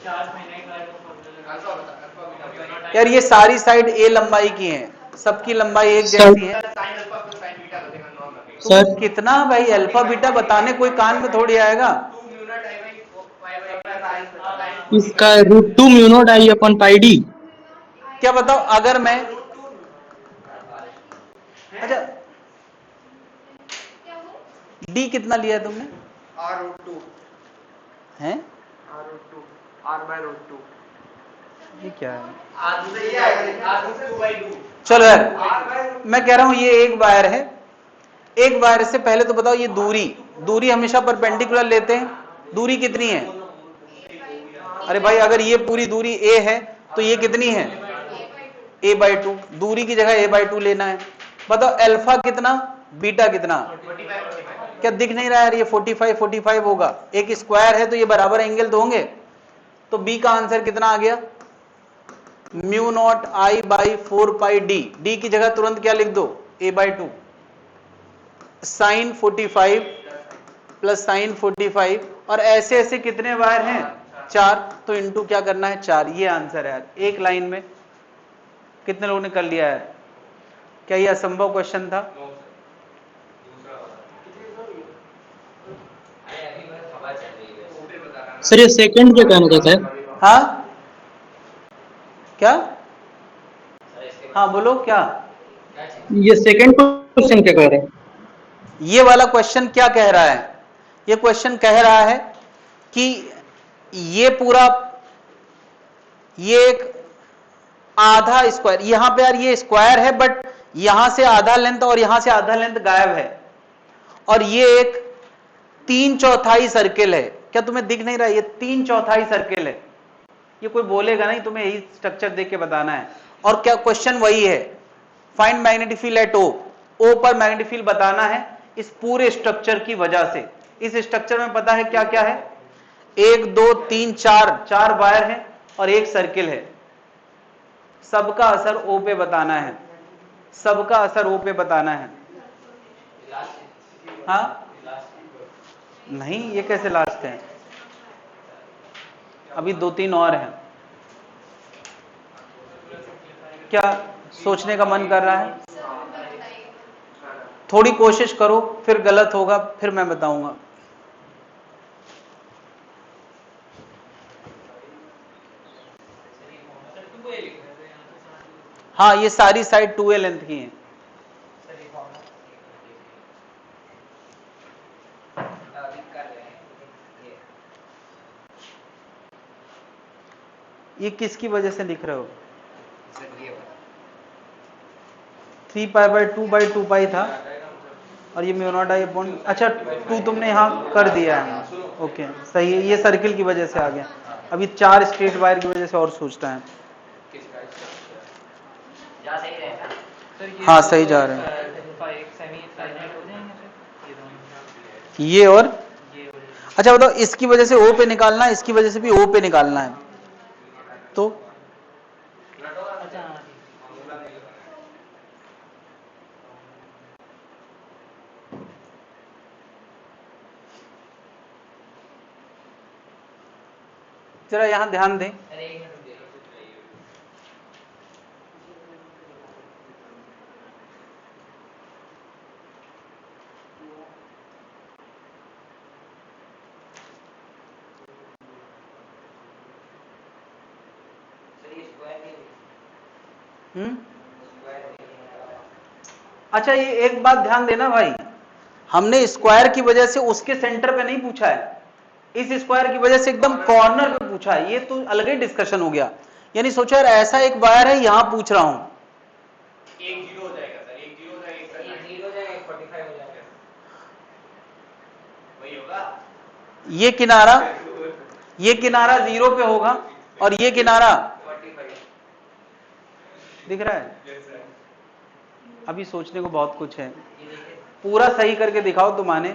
चार फाइनाइट वायर का फॉर्मूला अल्फा बता, अल्फा बीटा यार ये सारी साइड ए लंबाई की है, सबकी लंबाई एक सर जैसी है। sin alpha plus sin beta बचेगा नॉर्म रखेगा। तुम सर कितना भाई अल्फा बीटा बताने कोई कान में थोड़ी आएगा। 2 mu naught a by pi by sin इसका √2 म्यू नॉट आई अपन पाई डी। क्या बताओ अगर मैं, अच्छा डी कितना लिया है तुमने? r√2 हैं r√2 r by √2 ये क्या है? r से ये आएगा r√2 by 2। चलो यार मैं कह रहा हूं ये एक वायर है, एक वायर से पहले तो बताओ ये दूरी, दूरी हमेशा परपेंडिकुलर लेते हैं, दूरी कितनी है? अरे भाई अगर ये पूरी दूरी a है तो ये कितनी है? a/2। दूरी की जगह a/2 लेना है। बताओ अल्फा कितना बीटा कितना? 45 क्या दिख नहीं रहा है यार? ये 45 45 होगा, एक स्क्वायर है तो ये बराबर एंगल तो होंगे। तो बी का आंसर कितना आ गया? Mu naught I by 4 pi D. D की जगह तुरंत क्या लिख दो? a/2 sign 45 plus sign 45। और ऐसे ऐसे कितने वायर हैं? 4। तो इनटू क्या करना है? 4। ये आंसर है यार, एक लाइन में। कितने लोगों ने कर लिया यार? क्या ये असंभव क्वेश्चन था? सर ये सेकंड क्या कहना था सर? हाँ क्या? हाँ बोलो क्या? ये सेकंड क्वेश्चन क्या कह रहे हैं? ये वाला क्वेश्चन क्या कह रहा है? ये क्वेश्चन कह रहा है कि ये पूरा, ये एक आधा स्क्वायर, यहां पे यार ये स्क्वायर है बट यहां से आधा लेंथ और यहां से आधा लेंथ गायब है, और ये एक 3/4 सर्किल है। क्या तुम्हें दिख नहीं रहा? ये 3/4 सर्किल है। ये कोई बोलेगा नहीं, तुम्हें यही स्ट्रक्चर देख के बताना है। और क्या क्वेश्चन वही है, फाइंड मैग्नेटिक फील्ड एट ओ। ओ पर मैग्नेटिक फील्ड बताना है इस पूरे स्ट्रक्चर की वजह से। इस स्ट्रक्चर में पता है क्या क्या है? 1 2 3 4 वायर है और एक सर्किल है। सबका असर ओ पे बताना है, सबका असर ओ पे बताना है। हाँ नहीं, ये कैसे लास्ट है? अभी 2-3 और हैं। क्या सोचने का मन कर रहा है? थोड़ी कोशिश करो, फिर गलत होगा फिर मैं बताऊंगा। हाँ ये सारी साइड 2a लेंथ की है। ये किसकी वजह से लिख रहे हो? 3π/2/2π था और ये म्यू नॉट आई अपॉन, अच्छा 2 तुमने यहाँ कर दिया है। ओके सही है, ये सर्किल की वजह से आ गया। अभी 4 स्ट्रेट वायर की वजह से और सोचता है। हाँ सही जा रहे हैं। ये और अच्छा बताओ, इसकी वजह से ओ पे निकालना है, इसकी वजह से भी ओ पे निकालना है, तो जरा यहां ध्यान दें। अच्छा, ये एक बात ध्यान देना भाई, हमने स्क्वायर की वजह से उसके सेंटर पे नहीं पूछा है, इस स्क्वायर की वजह से एकदम कॉर्नर पे पूछा है, ये तो अलग ही डिस्कशन हो गया। यानी सोचो यार, ऐसा एक वायर है, यहां पूछ रहा हूं, एक जीरो हो जाएगा सर, एक जीरो हो जाएगा, एक जीरो हो जाएगा, एक 45 हो जाएगा, वही होगा। ये किनारा 0 पे होगा और ये किनारा 45 दिख रहा है। अभी सोचने को बहुत कुछ है, पूरा सही करके दिखाओ तुमाने।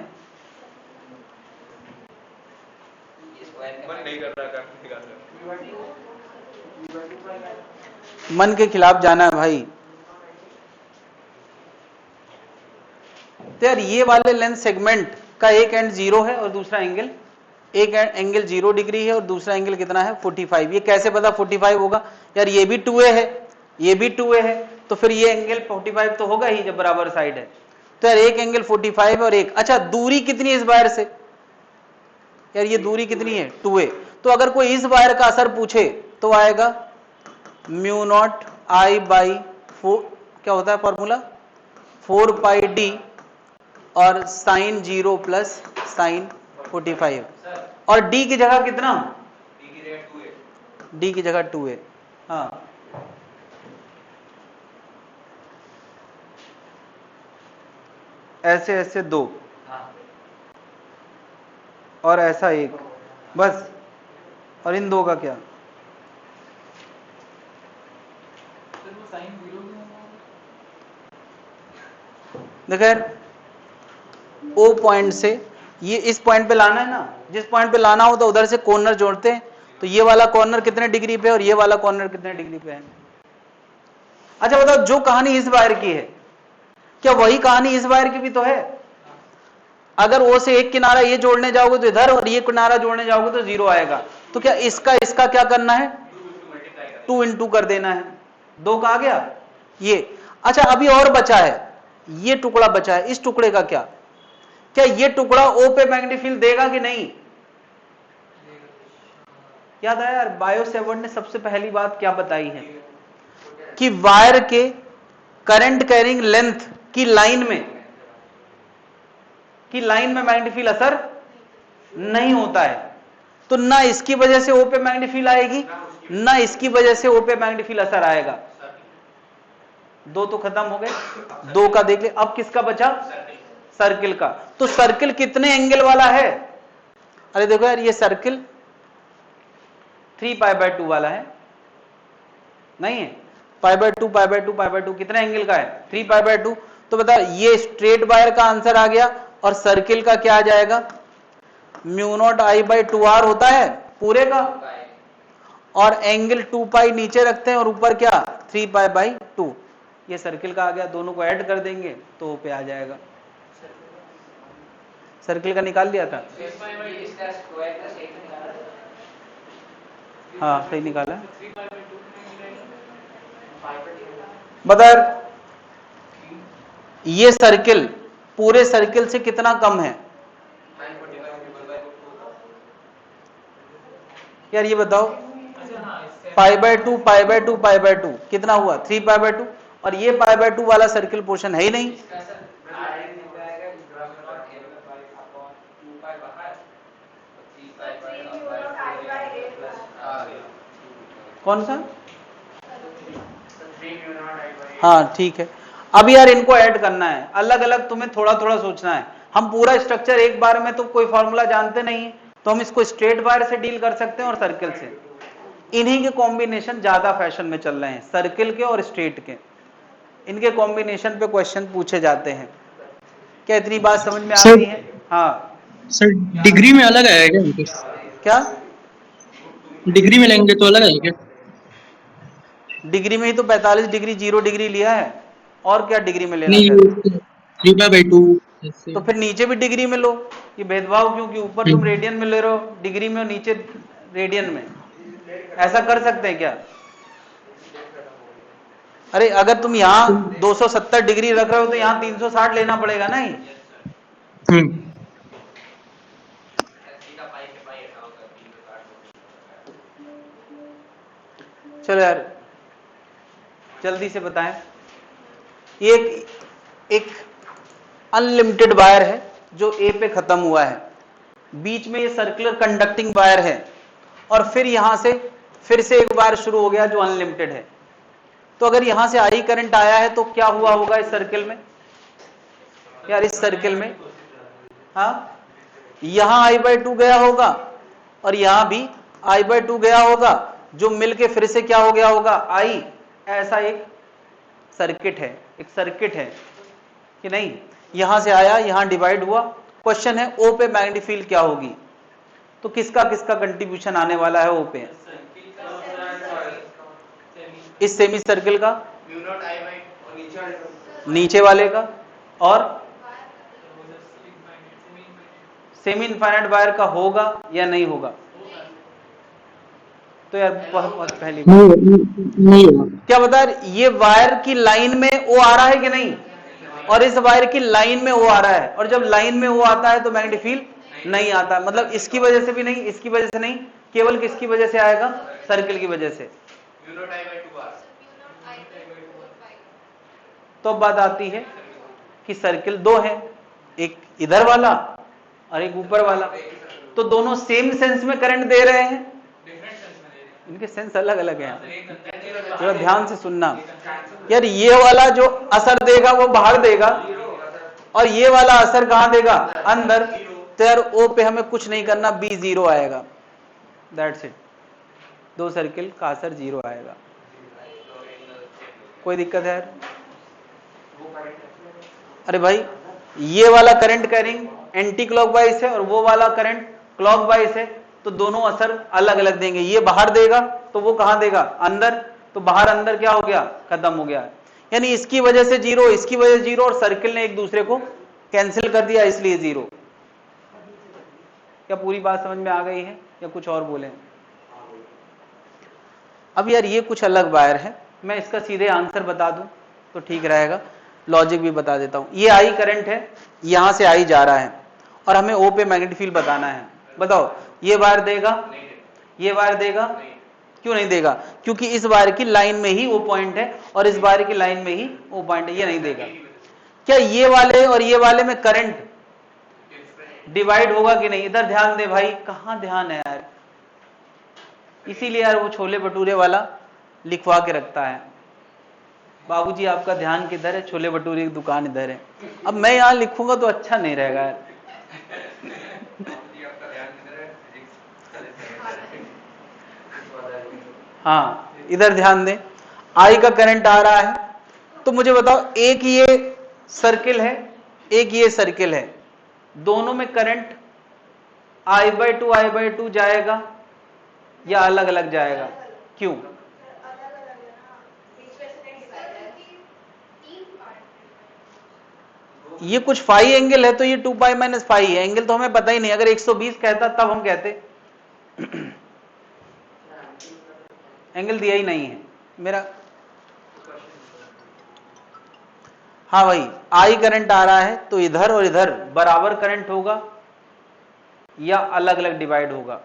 मन नहीं कर रहा, मन के खिलाफ जाना है भाई। तो यार ये वाले लेंथ सेगमेंट का एक एंड 0 है और दूसरा एंगल, एक एंगल 0 डिग्री है और दूसरा एंगल कितना है 45। ये कैसे पता 45 होगा? यार ये भी 2a है, ये भी 2a है, तो फिर ये एंगल 45 तो होगा ही जब बराबर साइड है। तो यार एक एंगल 45 और एक, अच्छा दूरी कितनी है इस वायर से? यार ये दूरी कितनी है 2a। तो अगर कोई इस वायर का असर पूछे तो आएगा म्यू नॉट आई बाई 4, क्या होता है फॉर्मूला 4 पाई डी और साइन 0 प्लस साइन 45, और डी की जगह कितना, डी की जगह 2a। हाँ ऐसे ऐसे 2 और ऐसा 1 बस, और इन 2 का क्या? देखो यार, ओ पॉइंट से ये इस पॉइंट पे लाना है ना, जिस पॉइंट पे लाना हो तो उधर से कॉर्नर जोड़ते हैं, तो ये वाला कॉर्नर कितने डिग्री पे और ये वाला कॉर्नर कितने डिग्री पे है। अच्छा बताओ, जो कहानी इस वायर की है, क्या वही कहानी इस वायर की भी तो है? अगर ओ से एक किनारा ये जोड़ने जाओगे तो इधर, और ये किनारा जोड़ने जाओगे तो 0 आएगा। तो क्या इसका क्या करना है, 2 इंटू कर देना है, 2 का आ गया ये। अच्छा अभी और बचा है, ये टुकड़ा बचा है, इस टुकड़े का क्या? क्या ये टुकड़ा ओ पे मैग्नेटिक फील्ड देगा कि नहीं? याद आया यार, बायो सेवर्ट ने सबसे पहली बात क्या बताई है कि वायर के करंट कैरिंग लेंथ की लाइन में मैग्नेटिक फील्ड असर नहीं होता है। तो ना इसकी वजह से ओ पे मैग्नेटिक फील्ड आएगी, ना इसकी वजह से ओ पे मैग्नेटिक फील्ड असर आएगा। 2 तो खत्म हो गए, 2 का देख ले। अब किसका बचा? सर्किल का। तो सर्किल कितने एंगल वाला है? अरे देखो यार, ये सर्किल 3π/2 वाला है, नहीं है? π/2 π/2 π/2 कितने एंगल का है? 3π/2। तो बता, ये स्ट्रेट वायर का आंसर आ गया, और सर्किल का क्या आ जाएगा? Mu naught I by 2r होता है पूरे का, और एंगल 2π नीचे रखते हैं और ऊपर क्या 3π/2। ये सर्किल का आ गया, दोनों को ऐड कर देंगे तो पे आ जाएगा। सर्किल का निकाल लिया था, हाँ सही निकाला। बता यार, ये सर्किल पूरे सर्किल से कितना कम है? यार ये बताओ, π/2 π/2 π/2 कितना हुआ? 3π/2, और ये π/2 वाला सर्किल पोर्शन है ही नहीं। कौन सा? हाँ ठीक है। अब यार इनको ऐड करना है, अलग अलग तुम्हें थोड़ा थोड़ा सोचना है। हम पूरा स्ट्रक्चर एक बार में तो कोई फॉर्मूला जानते नहीं, तो हम इसको स्ट्रेट वायर से डील कर सकते हैं और सर्किल से। इन्हीं के कॉम्बिनेशन ज्यादा फैशन में चल रहे हैं, सर्किल के और स्ट्रेट के। इनके कॉम्बिनेशन पे क्वेश्चन पूछे जाते हैं। क्या इतनी बात समझ में आ रही है? हाँ सर, डिग्री में अलग है क्या इनके? क्या डिग्री में लेंगे तो अलग है क्या? डिग्री में ही तो 45 डिग्री 0 डिग्री लिया है, और क्या डिग्री में लेना नहीं, फिर? 3π/2 ऐसे। तो फिर नीचे भी डिग्री में लो, ये भेदभाव क्यों कि ऊपर तुम रेडियन में ले रहे हो डिग्री में और नीचे रेडियन में, ऐसा कर सकते हैं क्या? अरे अगर तुम यहाँ 270 डिग्री रख रहे हो तो यहाँ 360 लेना पड़ेगा ना ही। चलो यार, जल्दी से बताएं। ये एक अनलिमिटेड वायर है जो ए पे खत्म हुआ है, बीच में ये सर्कुलर कंडक्टिंग वायर है, और फिर यहां से फिर से एक वायर शुरू हो गया जो अनलिमिटेड है। तो अगर यहां से आई करंट आया है तो क्या हुआ होगा इस सर्किल में यार, इस सर्किल में, हाँ, यहां I/2 गया होगा और यहां भी I/2 गया होगा, जो मिलके फिर से क्या हो गया होगा, आई। ऐसा एक सर्किट है, एक सर्किट है कि नहीं, यहां से आया, यहां डिवाइड हुआ। क्वेश्चन है ओ पे मैग्नेटिक फील्ड क्या होगी, तो किसका किसका कंट्रीब्यूशन आने वाला है ओ पे, इस सेमी सर्किल का, म्यू नॉट I बाई और नीचे वाले का, और सेमी इनफाइनाइट वायर का होगा या नहीं होगा। तो यार बहुत पहली नहीं होगा। क्या बता, ये वायर की लाइन में ओ आ रहा है कि नहीं, और इस वायर की लाइन में ओ आ रहा है, और जब लाइन में ओ आता है तो मैग्नेटिक फील्ड नहीं आता, मतलब इसकी वजह से भी नहीं, इसकी वजह से नहीं, केवल किसकी वजह से आएगा, सर्किल की वजह से। म्यू नॉट I बाई 2 बार। तो बात आती है कि सर्किल दो है, एक इधर वाला और एक ऊपर वाला, तो दोनों सेम सेंस में करंट दे रहे हैं, इनके सेंस अलग अलग हैं। थोड़ा ध्यान से सुनना यार, ये वाला जो असर देगा वो बाहर देगा, और ये वाला असर कहां देगा, अंदर। तो यार ओ पे हमें कुछ नहीं करना, बी 0 आएगा, दैट्स इट। दो सर्किल का असर 0 आएगा। कोई दिक्कत है यार? अरे भाई, ये वाला करंट कैरिंग एंटी क्लॉकवाइज है और वो वाला करंट क्लॉकवाइज है, तो दोनों असर अलग अलग देंगे। ये बाहर देगा तो वो कहां देगा, अंदर, तो बाहर अंदर क्या हो गया, खत्म हो गया। यानी इसकी वजह से 0, इसकी वजह से 0, और सर्किल ने एक दूसरे को कैंसिल कर दिया, इसलिए 0। क्या पूरी बात समझ में आ गई है या कुछ और बोले? अब यार ये कुछ अलग वायर है, मैं इसका सीधे आंसर बता दूं तो ठीक रहेगा, लॉजिक भी बता देता हूं। ये आई करंट है, यहां से आई जा रहा है, और हमें ओ पे मैग्नेटिक फील्ड बताना है। बताओ, ये वायर देगा, ये वायर देगा, क्यों नहीं देगा, क्योंकि इस वायर की लाइन में ही वो पॉइंट है, और इस वायर की लाइन में ही वो पॉइंट है, ये नहीं देगा। क्या ये वाले और ये वाले में करंट डिवाइड होगा कि नहीं? इधर ध्यान दे भाई, कहां ध्यान है यार, इसीलिए यार वो छोले भटूरे वाला लिखवा के रखता है, बाबूजी आपका ध्यान किधर है, छोले भटूरे की दुकान इधर है। अब मैं यहां लिखूंगा तो अच्छा नहीं रहेगा यार। हाँ, इधर ध्यान दें, आई का करंट आ रहा है, तो मुझे बताओ, एक ये सर्किल है, एक ये सर्किल है, दोनों में करंट I/2 जाएगा या अलग अलग जाएगा? क्यों? ये कुछ फाई एंगल है तो ये 2 पाई माइनस फाई है, एंगल तो हमें पता ही नहीं। अगर 120 कहता तब हम कहते, एंगल दिया ही नहीं है मेरा। हाँ भाई, आई करंट आ रहा है तो इधर और इधर बराबर करंट होगा या अलग अलग डिवाइड होगा?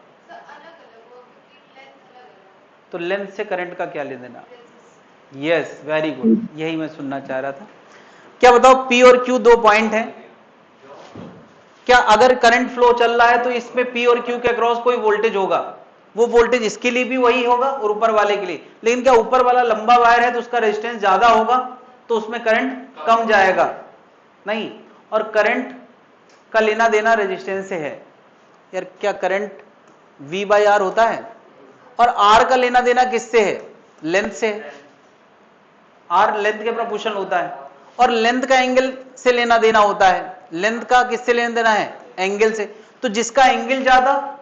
तो लेंथ से करंट का क्या ले देना? यस, वेरी गुड, यही मैं सुनना चाह रहा था। क्या बताओ, P और Q दो पॉइंट हैं, क्या अगर करंट फ्लो चल रहा है तो इसमें P और Q के अक्रॉस कोई वोल्टेज होगा? वो वोल्टेज इसके लिए भी वही होगा और ऊपर वाले के लिए, लेकिन क्या ऊपर वाला लंबा वायर है तो उसका रेजिस्टेंस ज्यादा होगा तो उसमें करंट कम जाएगा? नहीं। और करंट का लेना देना रेजिस्टेंस से है यार, क्या करंट V/R होता है? और R का लेना देना किससे है? लेंथ से है। R लेंथ के प्रोपोर्शनल होता है, और लेंथ का एंगल से लेना देना होता है। लेंथ का किससे लेना देना है? एंगल से। तो जिसका एंगल ज्यादा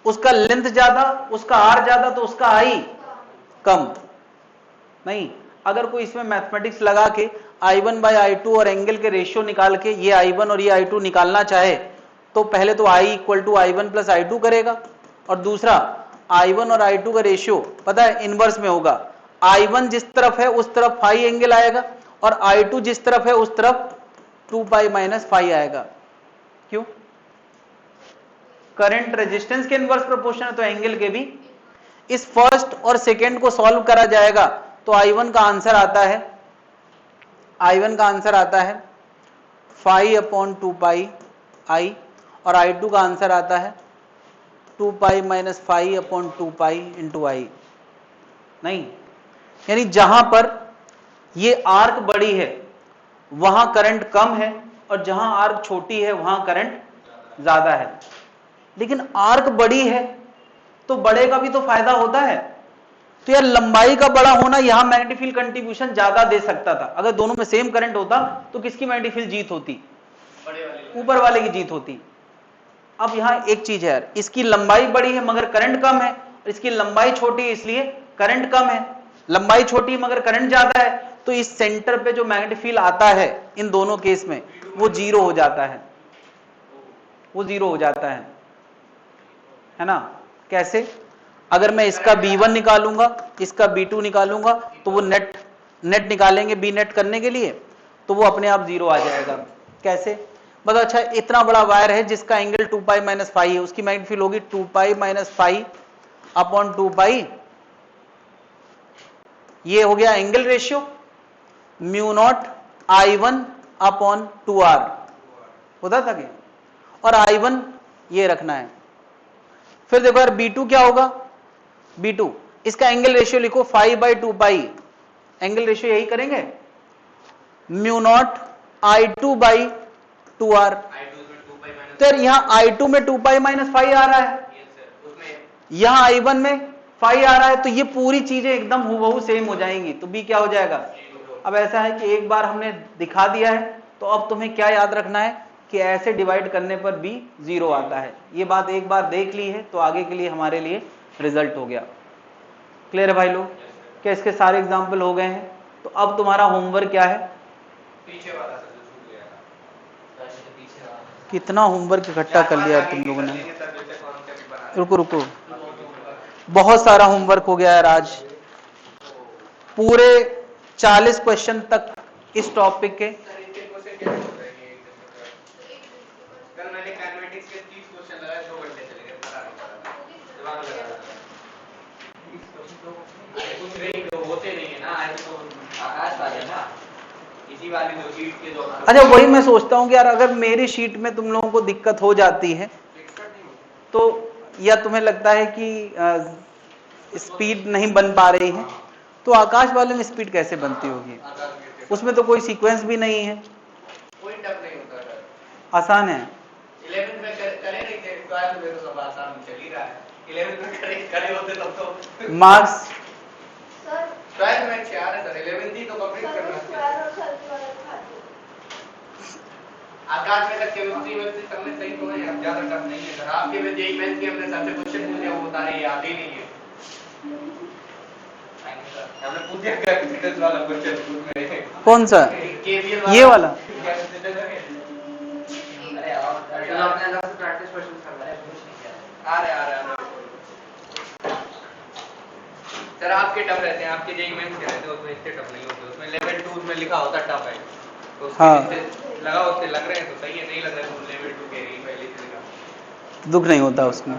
उसका लेंथ ज्यादा, उसका R ज्यादा तो उसका I कम। नहीं, अगर कोई इसमें मैथमेटिक्स लगा के I1/I2 और एंगल के रेशियो निकाल के ये I1 और ये I2 निकालना चाहे तो पहले तो I = I1 + I2 करेगा, और दूसरा I1 और I2 का रेशियो पता है इनवर्स में होगा। I1 जिस तरफ है उस तरफ फाई एंगल आएगा, और I2 जिस तरफ है उस तरफ 2 पाई माइनस फाई आएगा। क्यों? करंट रेजिस्टेंस के इनवर्स प्रोपोर्शनल है तो एंगल के भी। इस फर्स्ट और सेकंड को सॉल्व करा जाएगा तो I1 का आंसर आता है, I1 का आंसर आता है 5/2 पाई I, और I2 का आंसर आता है 2 pi minus 5/2 pi into I। नहीं, यानी जहां पर ये आर्क बड़ी है वहां करंट कम है, और जहां आर्क छोटी है वहां करंट ज्यादा है। लेकिन आर्क बड़ी है तो बड़े का भी तो फायदा होता है, तो यार लंबाई का बड़ा होना यहां मैग्नेटिक फील्ड कंट्रीब्यूशन ज्यादा दे सकता था। अगर दोनों में सेम करंट होता तो किसकी मैग्नेटिक फील्ड जीत होती? ऊपर वाले की जीत होती। अब यहां एक चीज है यार, इसकी लंबाई बड़ी है मगर करंट कम है, और इसकी लंबाई छोटी है इसलिए करंट कम है। लंबाई छोटी है मगर करंट ज्यादा है, तो इस सेंटर पे जो मैग्नेटिक फील्ड आता है इन दोनों केस में वो जीरो हो जाता है, वो जीरो हो जाता है ना। कैसे? अगर मैं इसका B1 निकालूंगा, इसका B2 निकालूंगा, तो वो नेट निकालेंगे B नेट करने के लिए, तो वो अपने आप जीरो आ जाएगा। कैसे? मतलब अच्छा, इतना बड़ा वायर है जिसका एंगल 2 पाई माइनस फाई है, उसकी मैग्नेटिक फील्ड होगी 2 पाई माइनस फाई अपॉन 2 पाई। ये हो गया angle ratio, mu naught I1 upon 2R होता था क्या? और I1 ये रखना है। फिर देखो यार B2 क्या होगा? B2 इसका एंगल रेशियो लिखो 5/2 पाई, एंगल रेशियो यही करेंगे, mu naught I2 by 2R। तो यार यहां I2 में 2 पाई माइनस फाई आ रहा है, यहां I1 में फाई आ रहा है, तो ये पूरी चीजें एकदम हूबहू सेम हो जाएंगी, तो B क्या हो जाएगा? अब ऐसा है कि एक बार हमने दिखा दिया है, तो अब तुम्हें क्या याद रखना है कि ऐसे डिवाइड करने पर B जीरो आता है। ये बात एक बार देख ली है तो आगे के लिए हमारे लिए रिजल्ट हो गया। क्लियर है भाई लोग? क्या इसके सारे एग्जाम्पल हो गए हैं? तो अब तुम्हारा होमवर्क क्या है? पीछे वाला सर जो छूट गया था, पीछे वाला कितना होमवर्क इकट्ठा कर लिया तुम लोगों ने। रुको, बहुत सारा होमवर्क हो गया यार आज, पूरे 40 क्वेश्चन तक इस टॉपिक के। कल मैंने मैथमेटिक्स के 30 क्वेश्चन लगाए, 2 घंटे चले गए, पता नहीं चला। कुछ नहीं तो होते नहीं है ना, आज तो आकाश वाले ना, इसी वाली जो शीट के जो। अच्छा, वही मैं सोचता हूँ कि यार अगर मेरी शीट में तुम लोगों को दिक्कत हो जाती है तो, या तुम्हें लगता है कि स्पीड नहीं बन पा रही है, तो आकाश वाले में स्पीड कैसे बनती होगी? उसमें तो कोई सीक्वेंस भी नहीं है, कोई टफ नहीं होता सर, आसान है। 11th में करे नहीं थे, 12th में तो सब आसान चल ही रहा है। 11th में करे होते तब तो मार्क्स 12th में क्या है सर, 11th ही तो कंप्लीट करना है। आकाश में तक केमिस्ट्री में से सबने सही तो है, ज्यादा टफ नहीं है सर। आपके में जेई मैथ के हमने सबसे क्वेश्चन पूछे, वो बता रहे याद ही नहीं है। हमने पूछ दिया कैपेसिटेंस वाला क्वेश्चन पूछ रहे। कौन सा? केवीएल ये वाला? अरे आपने अंदर से प्रैक्टिस क्वेश्चन कर रहा है, आ रहे सर। आपके टफ रहते हैं, आपके जेई मैथ्स के रहते हैं, उसमें इतने टफ नहीं होते। उसमें लेवल 2 में लिखा होता टफ है, तो उसके लगा उससे लग रहे हैं तो सही है, नहीं लग रहे तो लेवल 2 के ही पहले से लिखा, दुख नहीं होता उसमें।